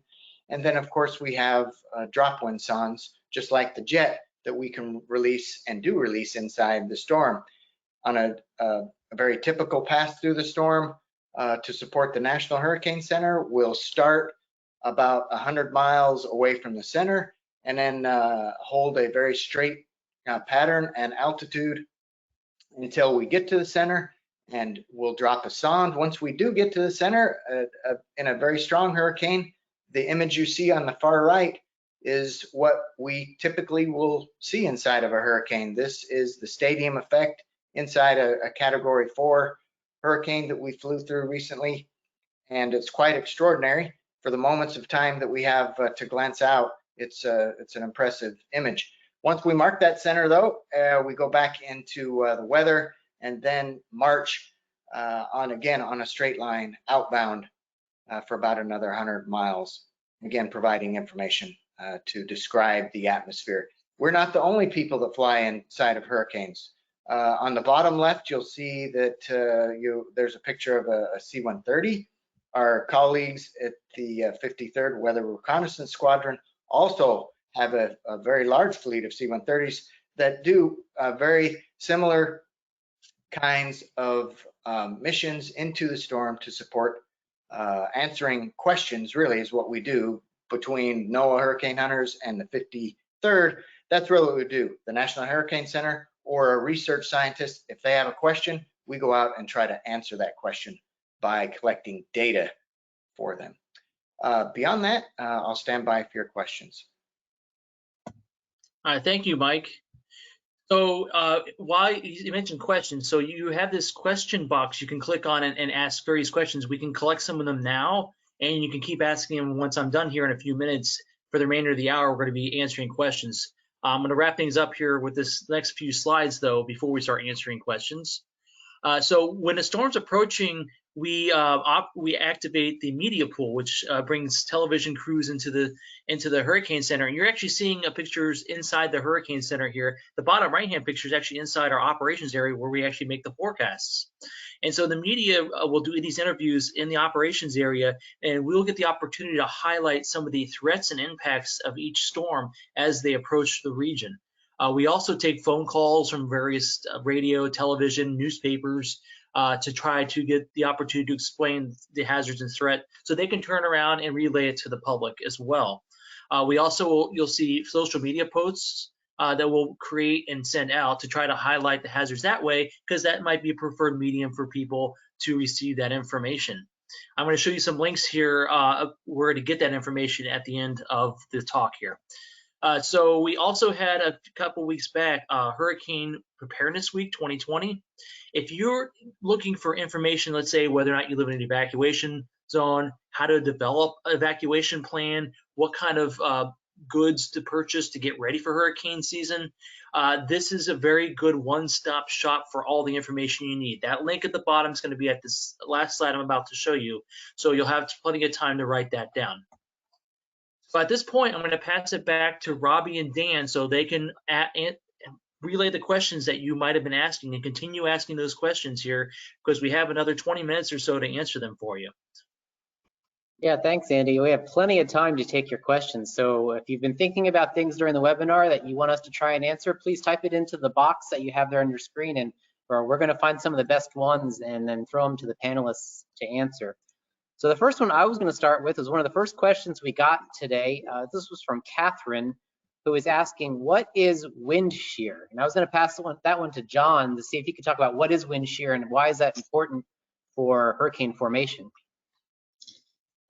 And then, of course, we have drop wind sondes, just like the jet, that we can release and do release inside the storm. On a very typical path through the storm to support the National Hurricane Center, we'll start about 100 miles away from the center and then hold a very straight pattern and altitude until we get to the center, and we'll drop a sonde. Once we do get to the center in a very strong hurricane, the image you see on the far right is what we typically will see inside of a hurricane. This is the stadium effect inside a Category 4 hurricane that we flew through recently, and it's quite extraordinary. For the moments of time that we have to glance out, it's an impressive image. Once we mark that center, though, we go back into the weather and then march on a straight line outbound for about another 100 miles, again providing information to describe the atmosphere. We're not the only people that fly inside of hurricanes. On the bottom left, you'll see that there's a picture of a C-130. Our colleagues at the 53rd Weather Reconnaissance Squadron also have a very large fleet of C-130s that do very similar kinds of missions into the storm to support answering questions, really is what we do between NOAA Hurricane Hunters and the 53rd. That's really what we do. The National Hurricane Center or a research scientist, if they have a question, we go out and try to answer that question by collecting data for them. Beyond that, I'll stand by for your questions. All right, thank you, Mike. So while you mentioned questions, so you have this question box you can click on and ask various questions. We can collect some of them now, and you can keep asking them once I'm done here in a few minutes. For the remainder of the hour, we're going to be answering questions. I'm going to wrap things up here with this next few slides, though, before we start answering questions. So when a storm's approaching, we activate the media pool, which brings television crews into the Hurricane Center. And you're actually seeing pictures inside the Hurricane Center here. The bottom right-hand picture is actually inside our operations area where we actually make the forecasts. And so the media will do these interviews in the operations area, and we'll get the opportunity to highlight some of the threats and impacts of each storm as they approach the region. We also take phone calls from various radio, television, newspapers to try to get the opportunity to explain the hazards and threat so they can turn around and relay it to the public as well. We also, you'll see social media posts that we'll create and send out to try to highlight the hazards that way, because that might be a preferred medium for people to receive that information. I'm going to show you some links here where to get that information at the end of the talk here. So we also had a couple weeks back, Hurricane Preparedness Week 2020. If you're looking for information, let's say whether or not you live in an evacuation zone, how to develop an evacuation plan, what kind of goods to purchase to get ready for hurricane season, this is a very good one-stop shop for all the information you need. That link at the bottom is going to be at this last slide I'm about to show you, so you'll have plenty of time to write that down. So at this point, I'm going to pass it back to Robbie and Dan so they can relay the questions that you might have been asking and continue asking those questions here, because we have another 20 minutes or so to answer them for you. Yeah, thanks, Andy. We have plenty of time to take your questions. So if you've been thinking about things during the webinar that you want us to try and answer, please type it into the box that you have there on your screen, and we're going to find some of the best ones and then throw them to the panelists to answer. So the first one I was going to start with is one of the first questions we got today. This was from Catherine, who is asking, what is wind shear? And I was going to pass that one to John to see if he could talk about what is wind shear and why is that important for hurricane formation.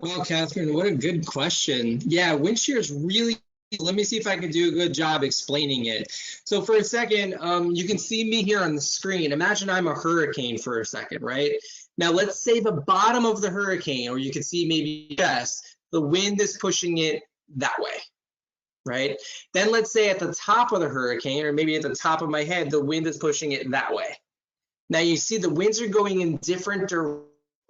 Well, Catherine, what a good question. Yeah, wind shear is really, let me see if I can do a good job explaining it. So for a second, you can see me here on the screen. Imagine I'm a hurricane for a second, right? Now let's say the bottom of the hurricane, or you can see maybe yes, the wind is pushing it that way, right? Then let's say at the top of the hurricane, or maybe at the top of my head, the wind is pushing it that way. Now you see the winds are going in different directions.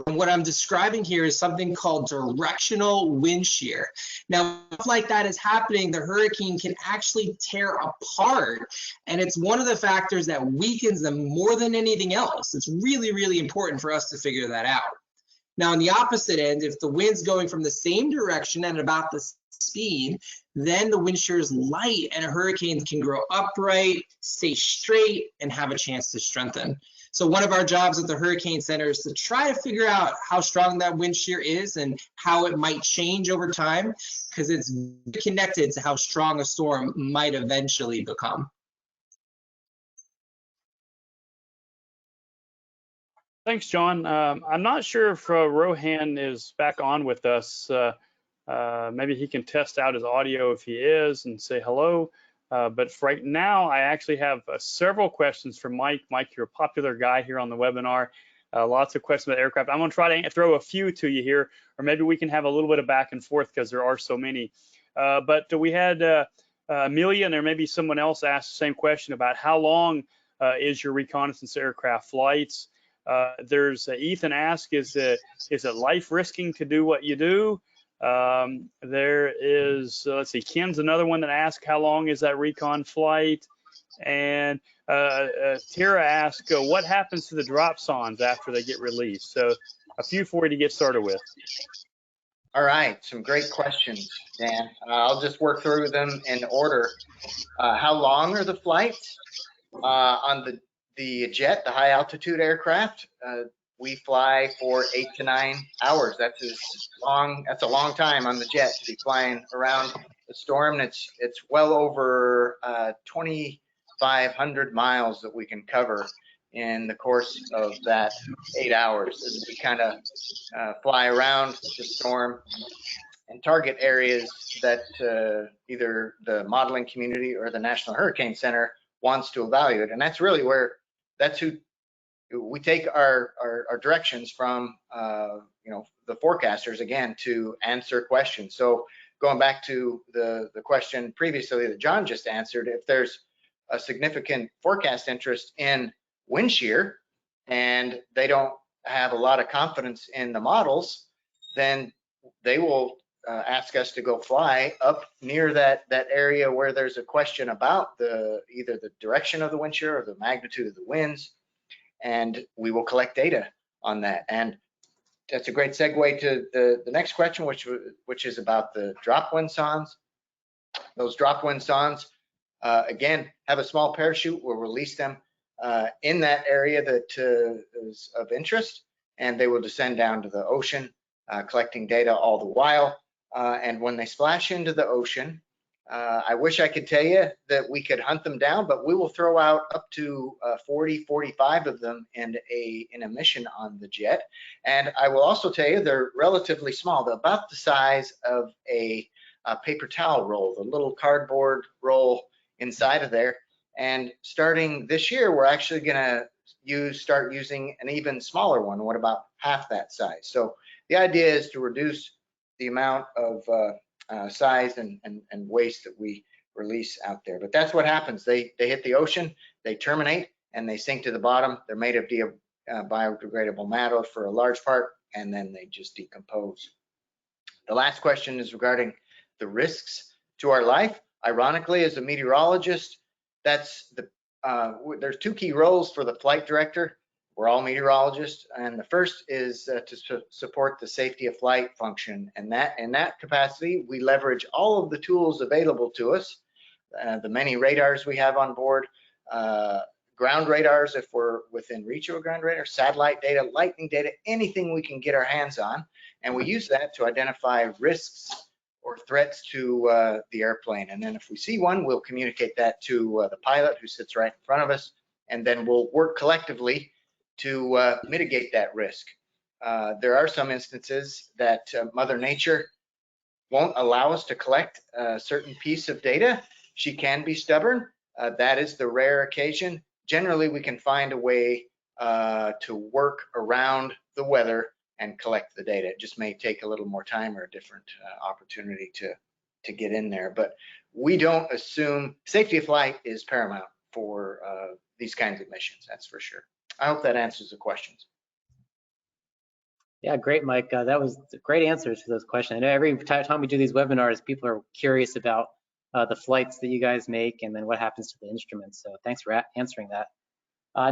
And what I'm describing here is something called directional wind shear. Now, if like that is happening, the hurricane can actually tear apart. And it's one of the factors that weakens them more than anything else. It's really, really important for us to figure that out. Now, on the opposite end, if the wind's going from the same direction at about the speed, then the wind shear is light and a hurricane can grow upright, stay straight, and have a chance to strengthen. So one of our jobs at the Hurricane Center is to try to figure out how strong that wind shear is and how it might change over time, because it's connected to how strong a storm might eventually become. Thanks, John. I'm not sure if Rohan is back on with us. Maybe he can test out his audio if he is and say hello. But for right now, I actually have several questions for Mike. Mike, you're a popular guy here on the webinar. Lots of questions about aircraft. I'm going to try to throw a few to you here, or maybe we can have a little bit of back and forth because there are so many. But we had Amelia, and there may be someone else asked the same question about how long is your reconnaissance aircraft flights. There's Ethan asked, is it life risking to do what you do? There is, let's see, Ken's another one that asked how long is that recon flight, and Tara asked what happens to the dropsondes after they get released. So a few for you to get started with. All right, some great questions, Dan. I'll just work through them in order. How long are the flights? On the jet, the high altitude aircraft, we fly for 8 to 9 hours. That's a long time on the jet to be flying around the storm. And it's well over 2,500 miles that we can cover in the course of that 8 hours as we kind of fly around the storm and target areas that either the modeling community or the National Hurricane Center wants to evaluate. And that's really who we take our directions from, the forecasters, again, to answer questions. So going back to the question previously that John just answered, if there's a significant forecast interest in wind shear and they don't have a lot of confidence in the models, then they will ask us to go fly up near that area where there's a question about either the direction of the wind shear or the magnitude of the winds, and we will collect data on that. And that's a great segue to the next question, which is about the drop wind sondes. Those drop wind sondes, again, have a small parachute. We'll release them in that area that is of interest, and they will descend down to the ocean, collecting data all the while. And when they splash into the ocean, I wish I could tell you that we could hunt them down, but we will throw out up to 40, 45 of them in a mission on the jet. And I will also tell you they're relatively small. They're about the size of a paper towel roll, the little cardboard roll inside of there. And starting this year, we're actually going to start using an even smaller one. What about half that size? So the idea is to reduce the amount of size and waste that we release out there. But that's what happens. They hit the ocean, they terminate, and they sink to the bottom. They're made of biodegradable matter for a large part, and then they just decompose. The last question is regarding the risks to our life. Ironically, as a meteorologist, that's there's two key roles for the flight director. We're all meteorologists, and the first is to support the safety of flight function, and in that capacity, we leverage all of the tools available to us, the many radars we have on board, ground radars if we're within reach of a ground radar, satellite data, lightning data, anything we can get our hands on, and we use that to identify risks or threats to the airplane. And then if we see one, we'll communicate that to the pilot who sits right in front of us, and then we'll work collectively to mitigate that risk. There are some instances that Mother Nature won't allow us to collect a certain piece of data. She can be stubborn. That is the rare occasion. Generally, we can find a way to work around the weather and collect the data. It just may take a little more time or a different opportunity to get in there. But we don't assume safety of flight is paramount for these kinds of missions, that's for sure. I hope that answers the questions. Yeah, great, Mike. That was great answers to those questions. I know every time we do these webinars, people are curious about the flights that you guys make and then what happens to the instruments. So thanks for answering that.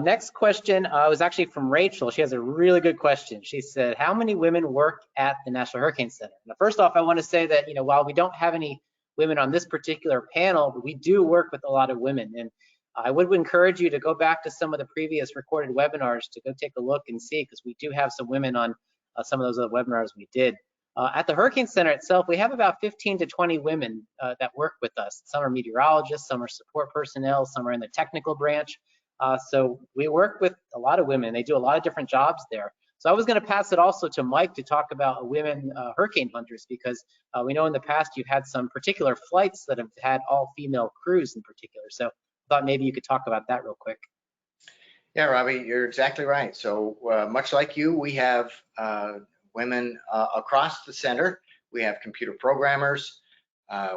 Next question was actually from Rachel. She has a really good question. She said, how many women work at the National Hurricane Center? Now, first off, I want to say that, while we don't have any women on this particular panel, we do work with a lot of women. And I would encourage you to go back to some of the previous recorded webinars to go take a look and see, because we do have some women on some of those other webinars we did. At the Hurricane Center itself, we have about 15 to 20 women that work with us. Some are meteorologists, some are support personnel, some are in the technical branch. So we work with a lot of women. They do a lot of different jobs there. So I was going to pass it also to Mike to talk about women hurricane hunters, because we know in the past you've had some particular flights that have had all female crews in particular. So I thought maybe you could talk about that real quick. Yeah, Robbie, you're exactly right. So much like you, we have women across the center. We have computer programmers.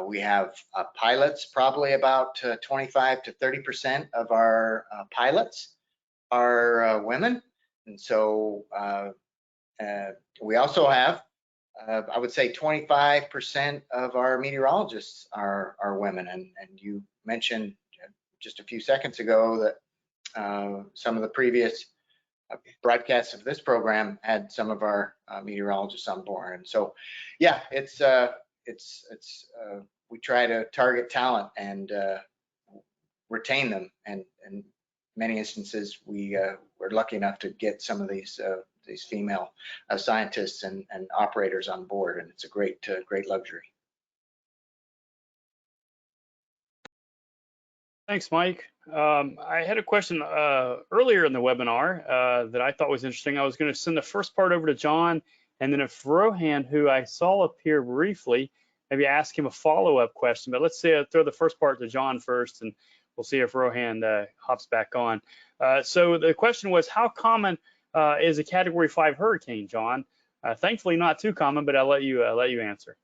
We have pilots. Probably about 25 to 30% of our pilots are women. And so we also have, I would say 25% of our meteorologists are women. And you mentioned just a few seconds ago that some of the previous broadcasts of this program had some of our meteorologists on board. And so, yeah, we try to target talent and retain them. And in many instances, we're lucky enough to get some of these female scientists and operators on board, and it's a great luxury. Thanks, Mike. I had a question earlier in the webinar that I thought was interesting. I was going to send the first part over to John, and then if Rohan, who I saw appear briefly, maybe ask him a follow-up question. But let's say throw the first part to John first, and we'll see if Rohan hops back on. So the question was, how common is a Category 5 hurricane, John? Thankfully, not too common, but I'll let you answer.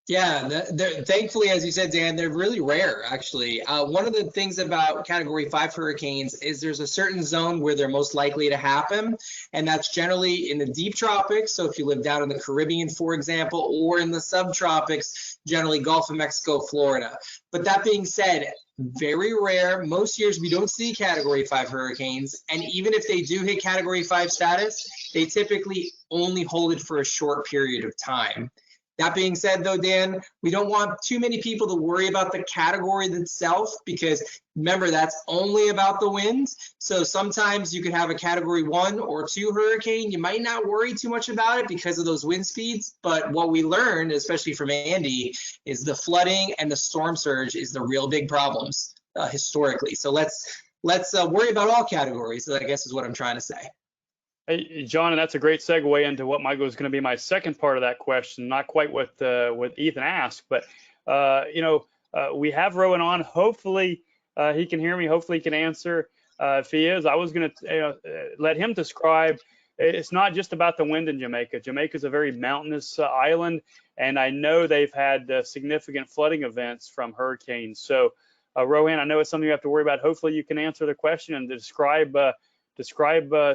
Yeah, thankfully, as you said, Dan, they're really rare, actually. One of the things about Category 5 hurricanes is there's a certain zone where they're most likely to happen, and that's generally in the deep tropics. So if you live down in the Caribbean, for example, or in the subtropics, generally Gulf of Mexico, Florida. But that being said, very rare. Most years we don't see Category 5 hurricanes, and even if they do hit Category 5 status, they typically only hold it for a short period of time. That being said, though, Dan, we don't want too many people to worry about the category itself, because remember, that's only about the winds. So sometimes you could have a category 1 or 2 hurricane. You might not worry too much about it because of those wind speeds. But what we learned, especially from Andy, is the flooding and the storm surge is the real big problems historically. So let's worry about all categories, I guess is what I'm trying to say. Hey, John, and that's a great segue into what was going to be my second part of that question. Not quite what Ethan asked, but we have Rohan on. Hopefully he can hear me. Hopefully he can answer. If he is, I was going to let him describe. It's not just about the wind in Jamaica. Jamaica is a very mountainous island, and I know they've had significant flooding events from hurricanes. So, Rohan, I know it's something you have to worry about. Hopefully you can answer the question and describe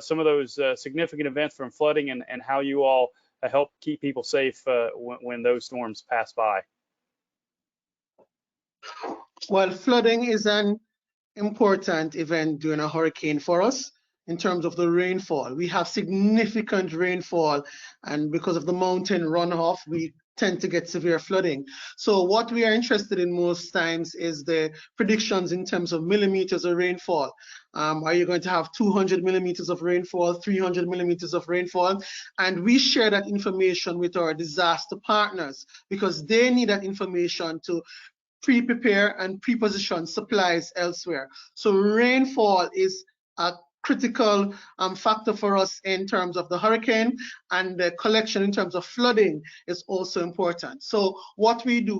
some of those significant events from flooding and how you all help keep people safe when those storms pass by. Well, flooding is an important event during a hurricane for us in terms of the rainfall. We have significant rainfall, and because of the mountain runoff, we tend to get severe flooding. So what we are interested in most times is the predictions in terms of millimeters of rainfall. Are you going to have 200 millimeters of rainfall, 300 millimeters of rainfall? And we share that information with our disaster partners because they need that information to pre-prepare and pre-position supplies elsewhere. So rainfall is a critical factor for us in terms of the hurricane, and the collection in terms of flooding is also important. So what we do,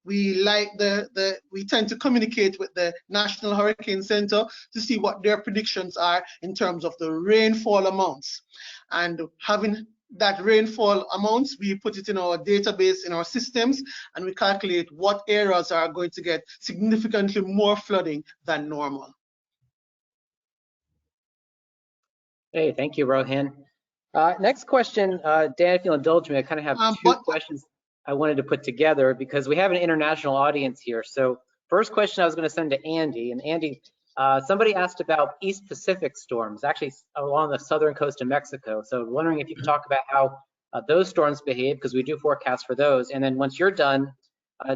we tend to communicate with the National Hurricane Center to see what their predictions are in terms of the rainfall amounts. And having that rainfall amounts, we put it in our database, in our systems, and we calculate what areas are going to get significantly more flooding than normal. Hey, thank you, Rohan. Next question, Dan, if you'll indulge me, I kind of have two questions I wanted to put together because we have an international audience here. So first question I was going to send to Andy, and Andy, somebody asked about East Pacific storms, actually along the southern coast of Mexico. So wondering if you could talk about how those storms behave, because we do forecast for those. And then once you're done,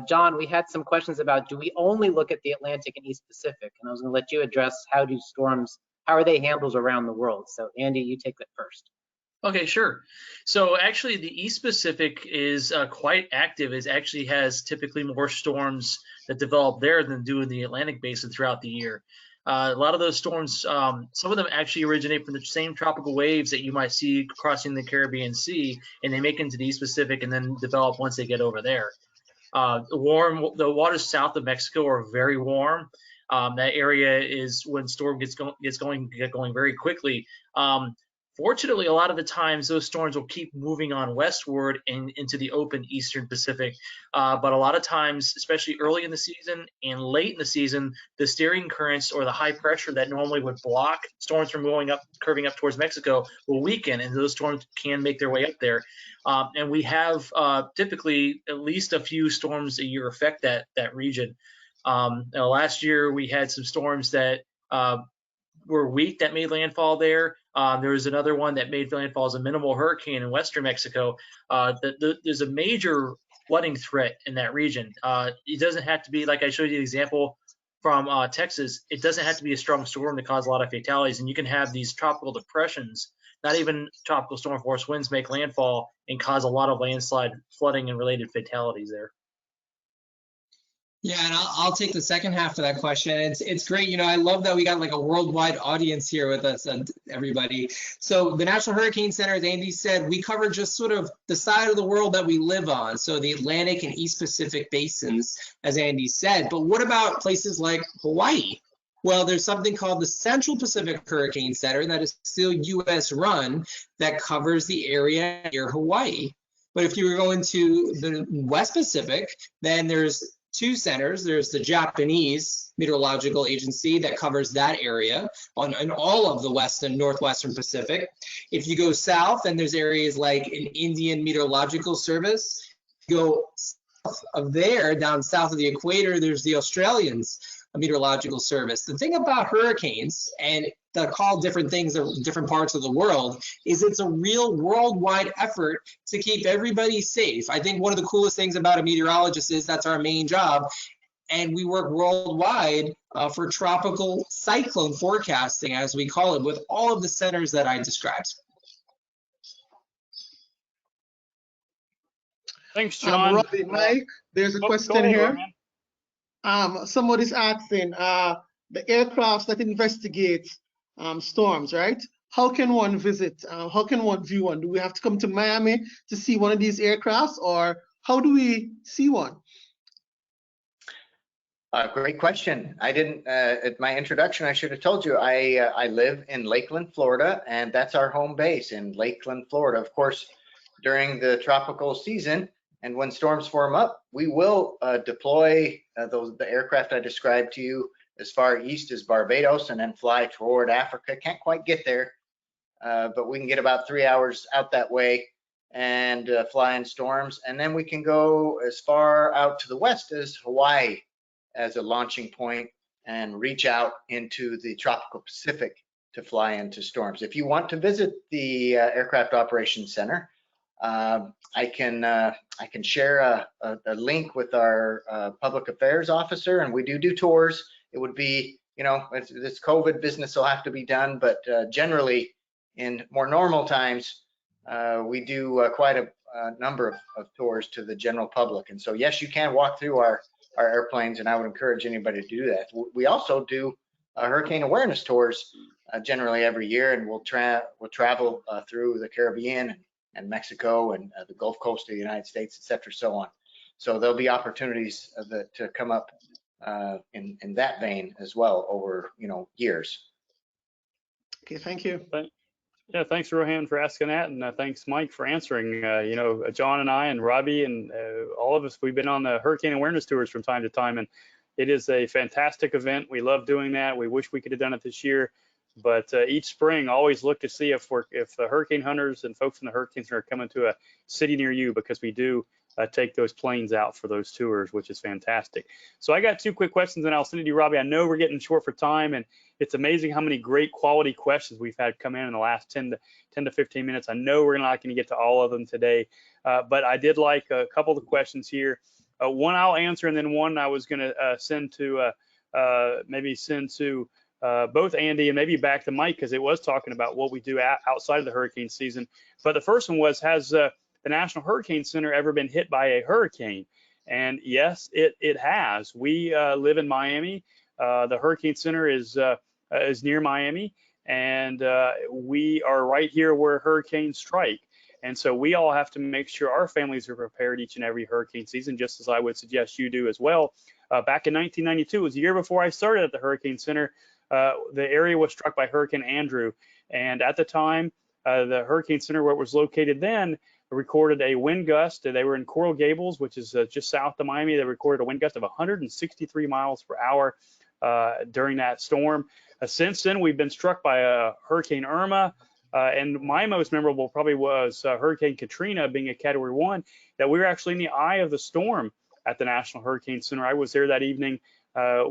John, we had some questions about, do we only look at the Atlantic and East Pacific? And I was going to let you address how are they handled around the world? So Andy, you take that first. Okay, sure. So actually the East Pacific is quite active. It actually has typically more storms that develop there than do in the Atlantic basin throughout the year. A lot of those storms, some of them actually originate from the same tropical waves that you might see crossing the Caribbean Sea, and they make it into the East Pacific and then develop once they get over there. The waters south of Mexico are very warm. That area is when storm gets going very quickly. Fortunately, a lot of the times those storms will keep moving on westward and into the open Eastern Pacific. But a lot of times, especially early in the season and late in the season, the steering currents or the high pressure that normally would block storms from curving up towards Mexico will weaken, and those storms can make their way up there. And we have typically at least a few storms a year affect that region. Last year we had some storms that were weak that made landfall there. There was another one that made landfall as a minimal hurricane in western Mexico. There's a major flooding threat in that region. It doesn't have to be, like I showed you the example from Texas, it doesn't have to be a strong storm to cause a lot of fatalities. And you can have these tropical depressions, not even tropical storm force winds, make landfall and cause a lot of landslide, flooding, and related fatalities there. Yeah, and I'll take the second half of that question. It's great. You know, I love that we got like a worldwide audience here with us, everybody. So the National Hurricane Center, as Andy said, we cover just sort of the side of the world that we live on. So the Atlantic and East Pacific basins, as Andy said. But what about places like Hawaii? Well, there's something called the Central Pacific Hurricane Center that is still U.S. run that covers the area near Hawaii. But if you were going to the West Pacific, then there's two centers. There's the Japanese Meteorological Agency that covers that area in all of the West and Northwestern Pacific. If you go south, then there's areas like an Indian Meteorological Service. You go south of there, down south of the equator, there's the Australians Meteorological Service. The thing about hurricanes, and that call different things in different parts of the world, is it's a real worldwide effort to keep everybody safe. I think one of the coolest things about a meteorologist is that's our main job. And we work worldwide for tropical cyclone forecasting, as we call it, with all of the centers that I described. Thanks, John. Robbie, Mike, there's a question ahead, here. Rohan. Somebody's asking, the aircrafts that investigate storms, right? How can one visit? How can one view one? Do we have to come to Miami to see one of these aircrafts, or how do we see one? Great question. I didn't, at my introduction, I should have told you, I live in Lakeland, Florida, and that's our home base in Lakeland, Florida. Of course, during the tropical season and when storms form up, we will deploy the aircraft I described to you as far east as Barbados and then fly toward Africa. Can't quite get there, but we can get about 3 hours out that way and fly in storms. And then we can go as far out to the west as Hawaii as a launching point and reach out into the tropical Pacific to fly into storms. If you want to visit the Aircraft Operations Center, I can share a link with our public affairs officer, and we do tours. It would be, you know, this COVID business will have to be done, but generally in more normal times, we do quite a number of tours to the general public. And so, yes, you can walk through our airplanes, and I would encourage anybody to do that. We also do hurricane awareness tours generally every year, and we'll travel through the Caribbean and Mexico and the Gulf Coast of the United States, et cetera, so on. So there'll be opportunities to come up in that vein as well over, you know, years. Okay, thank you. Yeah, thanks, Rohan, for asking that, and thanks, Mike, for answering. You know, John and I and Robbie and all of us, we've been on the hurricane awareness tours from time to time, and it is a fantastic event. We love doing that. We wish we could have done it this year, but each spring, always look to see if the hurricane hunters and folks in the hurricane center are coming to a city near you, because we do take those planes out for those tours, which is fantastic. So I got two quick questions, and I'll send it to you, Robbie. I know we're getting short for time, and it's amazing how many great quality questions we've had come in the last 10 to 15 minutes. I know we're not going to get to all of them today, but I did like a couple of the questions here. One I'll answer, and then one I was going to send to both Andy and maybe back to Mike, because it was talking about what we do outside of the hurricane season. But the first one was, has the National Hurricane Center ever been hit by a hurricane? And yes, it has. We live in Miami. The Hurricane Center is near Miami, and we are right here where hurricanes strike. And so we all have to make sure our families are prepared each and every hurricane season, just as I would suggest you do as well. Back in 1992, it was the year before I started at the Hurricane Center, the area was struck by Hurricane Andrew. And at the time, the Hurricane Center, where it was located then, recorded a wind gust. They were in Coral Gables, which is just south of Miami. They recorded a wind gust of 163 miles per hour during that storm. Since then, we've been struck by Hurricane Irma, and my most memorable probably was Hurricane Katrina, being a Category 1, that we were actually in the eye of the storm at the National Hurricane Center. I was there that evening.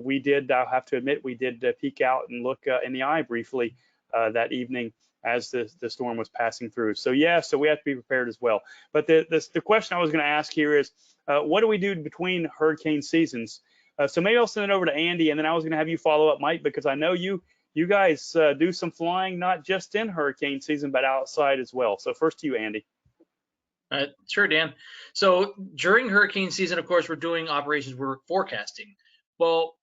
We did, I'll have to admit, we did peek out and look in the eye briefly that evening as the storm was passing through. So yeah, so we have to be prepared as well. But the question I was going to ask here is, what do we do between hurricane seasons? So maybe I'll send it over to Andy, and then I was going to have you follow up, Mike, because I know you guys do some flying, not just in hurricane season, but outside as well. So first to you, Andy. Sure, Dan. So during hurricane season, of course, we're doing operations, we're forecasting. Well,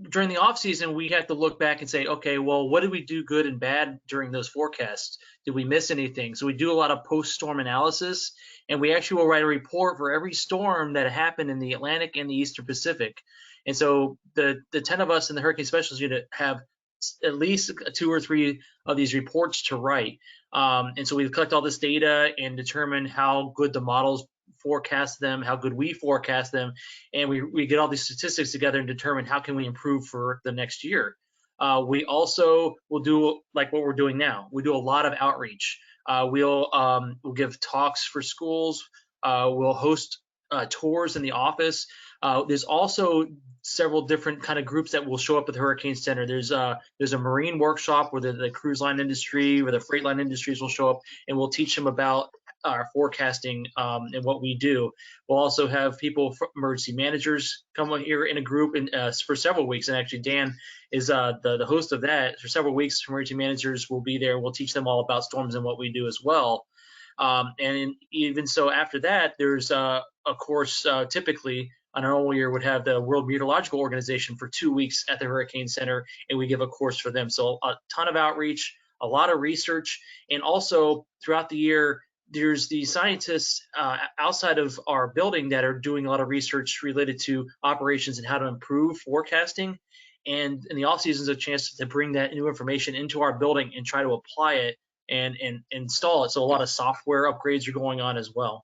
during the off season, we have to look back and say, okay, well, what did we do good and bad during those forecasts? Did we miss anything? So we do a lot of post-storm analysis, and we actually will write a report for every storm that happened in the Atlantic and the Eastern Pacific. And so the 10 of us in the Hurricane Specialists Unit have at least 2 or 3 of these reports to write. And so we collect all this data and determine how good the models forecast them, how good we forecast them, and we get all these statistics together and determine how can we improve for the next year. We also will do like what we're doing now. We do a lot of outreach. We'll give talks for schools. We'll host tours in the office. There's also several different kind of groups that will show up at the Hurricane Center. There's a marine workshop where the cruise line industry, where the freight line industries will show up, and we'll teach them about our forecasting and what we do. We'll also have people, emergency managers, come here in a group and for several weeks. And actually, Dan is the host of that. For several weeks, emergency managers will be there. We'll teach them all about storms and what we do as well. And even so, after that, there's a course typically on a normal year would have the World Meteorological Organization for 2 weeks at the Hurricane Center, and we give a course for them. So a ton of outreach, a lot of research, and also throughout the year, there's the scientists outside of our building that are doing a lot of research related to operations and how to improve forecasting. And in the off season is a chance to bring that new information into our building and try to apply it and install it. So a lot of software upgrades are going on as well.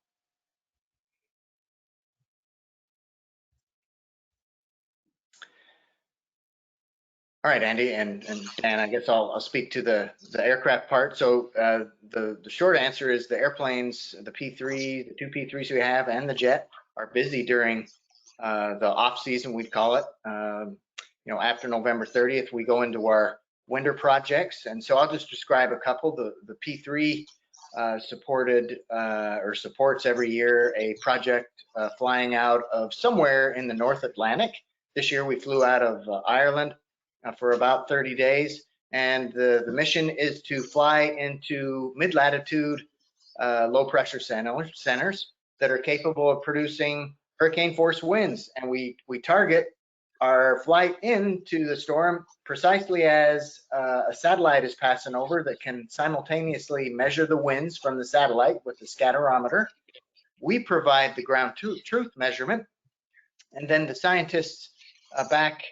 All right, Andy, and I guess I'll speak to the aircraft part. So the short answer is the airplanes, the P3, the 2 P3s we have, and the jet are busy during the off season, we'd call it. You know, after November 30th, we go into our winter projects, and so I'll just describe a couple. The P3 supported or supports every year a project flying out of somewhere in the North Atlantic. This year we flew out of Ireland for about 30 days, and the mission is to fly into mid-latitude low pressure centers that are capable of producing hurricane force winds, and we target our flight into the storm precisely as a satellite is passing over that can simultaneously measure the winds from the satellite with the scatterometer. We provide the ground truth measurement, and then the scientists back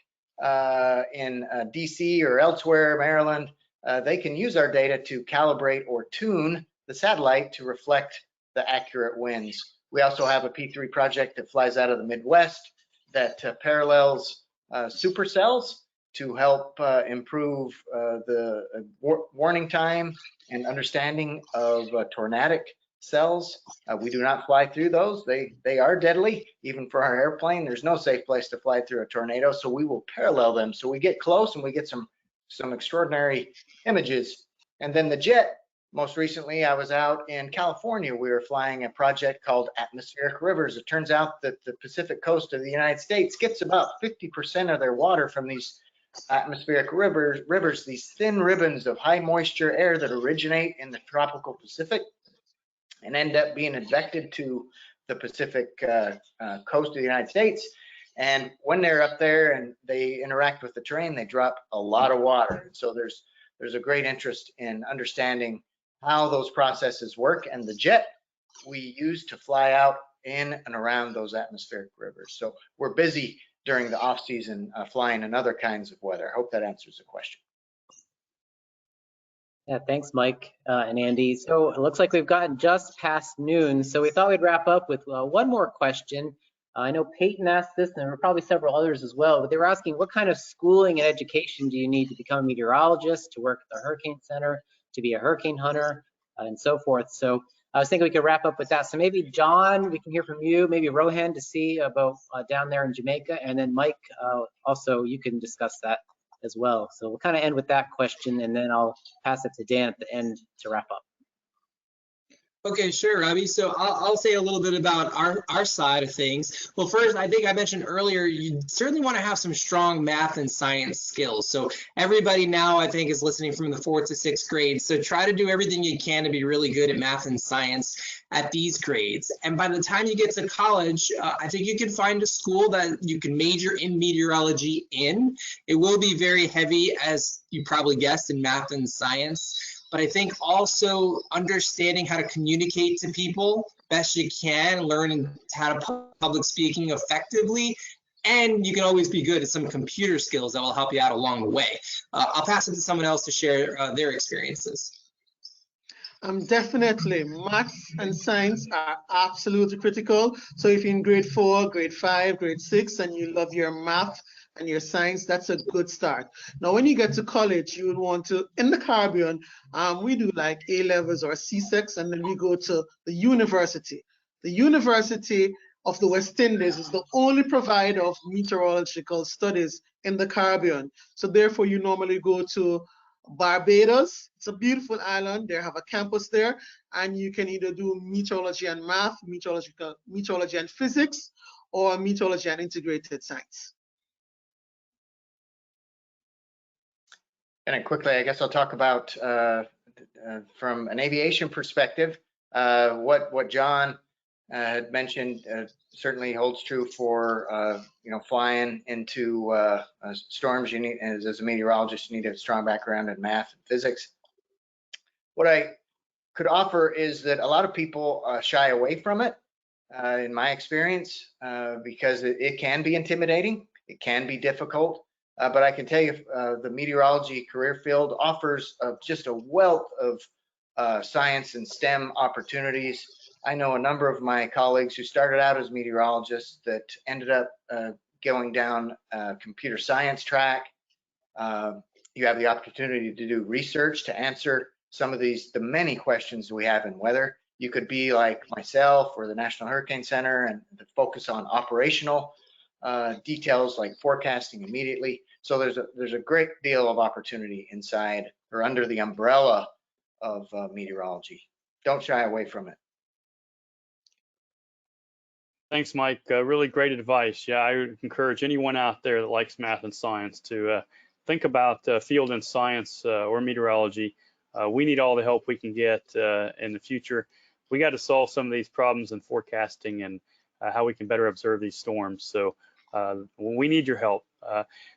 in DC or elsewhere, Maryland, they can use our data to calibrate or tune the satellite to reflect the accurate winds. We also have a P3 project that flies out of the Midwest that parallels supercells to help improve the warning time and understanding of tornadic cells. We do not fly through those. They are deadly, even for our airplane. There's no safe place to fly through a tornado, so we will parallel them. So we get close and we get some extraordinary images. And then the jet, most recently, I was out in California. We were flying a project called Atmospheric Rivers. It turns out that the Pacific coast of the United States gets about 50% of their water from these atmospheric rivers, these thin ribbons of high moisture air that originate in the tropical Pacific and end up being advected to the Pacific coast of the United States. And when they're up there and they interact with the terrain, they drop a lot of water. So there's a great interest in understanding how those processes work, and the jet we use to fly out in and around those atmospheric rivers. So we're busy during the off season flying in other kinds of weather. I hope that answers the question. Yeah, thanks, Mike and Andy. So it looks like we've gotten just past noon, so we thought we'd wrap up with one more question. I know Peyton asked this, and there were probably several others as well, but they were asking, what kind of schooling and education do you need to become a meteorologist, to work at the Hurricane Center, to be a hurricane hunter, and so forth. So I was thinking we could wrap up with that. So maybe John, we can hear from you, maybe Rohan to see about down there in Jamaica, and then Mike, also you can discuss that as well. So we'll kind of end with that question, and then I'll pass it to Dan at the end to wrap up. Okay, sure, Robbie. So I'll say a little bit about our side of things. Well, first, I think I mentioned earlier, you certainly want to have some strong math and science skills. So everybody now, I think, is listening from the 4th to 6th grade. So try to do everything you can to be really good at math and science at these grades. And by the time you get to college, I think you can find a school that you can major in meteorology in. It will be very heavy, as you probably guessed, in math and science. But I think also understanding how to communicate to people best you can, learning how to public speaking effectively, and you can always be good at some computer skills that will help you out along the way. I'll pass it to someone else to share their experiences. Definitely, maths and science are absolutely critical. So if you're in grade 4, grade 5, grade 6, and you love your math and your science, that's a good start. Now, when you get to college, you would want to, in the Caribbean, we do like A-levels or C6, and then we go to the university. The university of the West Indies is the only provider of meteorological studies in the Caribbean. So therefore, you normally go to Barbados. It's a beautiful island. They have a campus there, and you can either do meteorology and math, meteorology and physics, or meteorology and integrated science. And quickly, I guess I'll talk about from an aviation perspective, what John had mentioned certainly holds true for flying into storms. You need, as a meteorologist, you need a strong background in math and physics. What I could offer is that a lot of people shy away from it, in my experience, because it can be intimidating, it can be difficult. But I can tell you the meteorology career field offers just a wealth of science and STEM opportunities. I know a number of my colleagues who started out as meteorologists that ended up going down a computer science track. You have the opportunity to do research to answer some of the many questions we have in weather. You could be like myself or the National Hurricane Center and focus on operational details like forecasting immediately. So there's a great deal of opportunity inside or under the umbrella of meteorology. Don't shy away from it. Thanks, Mike. Really great advice. Yeah, I would encourage anyone out there that likes math and science to think about field and science or meteorology. We need all the help we can get in the future. We got to solve some of these problems in forecasting and how we can better observe these storms. So we need your help.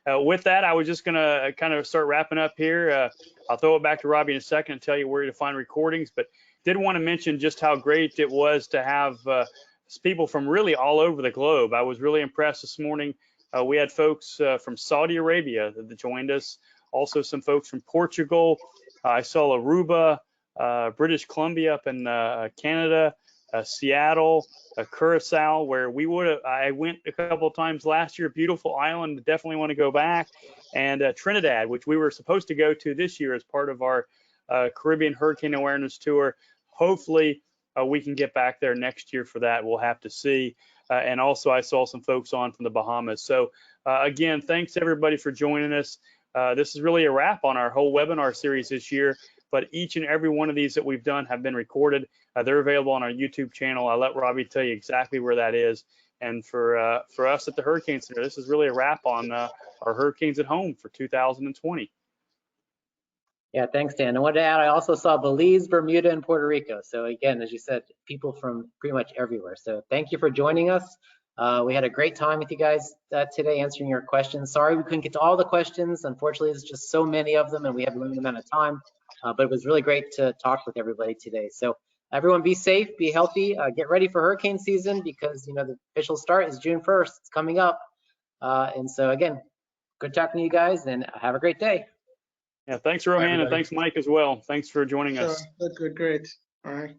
With that, I was just going to kind of start wrapping up here. I'll throw it back to Robbie in a second and tell you where to find recordings, but did want to mention just how great it was to have people from really all over the globe. I was really impressed this morning. We had folks from Saudi Arabia that joined us, also some folks from Portugal. I saw Aruba, British Columbia up in Canada, Seattle, Curacao, where I went a couple of times last year. Beautiful island, definitely want to go back. And Trinidad, which we were supposed to go to this year as part of our Caribbean Hurricane Awareness Tour. Hopefully we can get back there next year for that. We'll have to see. And also I saw some folks on from the Bahamas. So again, thanks everybody for joining us. This is really a wrap on our whole webinar series this year, but each and every one of these that we've done have been recorded. They're available on our YouTube channel. I'll let Robbie tell you exactly where that is. And for us at the Hurricane Center, this is really a wrap on our hurricanes at home for 2020. Yeah, thanks, Dan. And what to add, I also saw Belize, Bermuda, and Puerto Rico. So again, as you said, people from pretty much everywhere. So thank you for joining us. We had a great time with you guys today answering your questions. Sorry we couldn't get to all the questions. Unfortunately, there's just so many of them and we have a limited amount of time. But it was really great to talk with everybody today. So everyone be safe, be healthy, get ready for hurricane season because the official start is June 1st. It's coming up. And so again, good talking to you guys and have a great day. Yeah, thanks, Rohan, and thanks, Mike, as well. Thanks for joining us. Good, great. All right.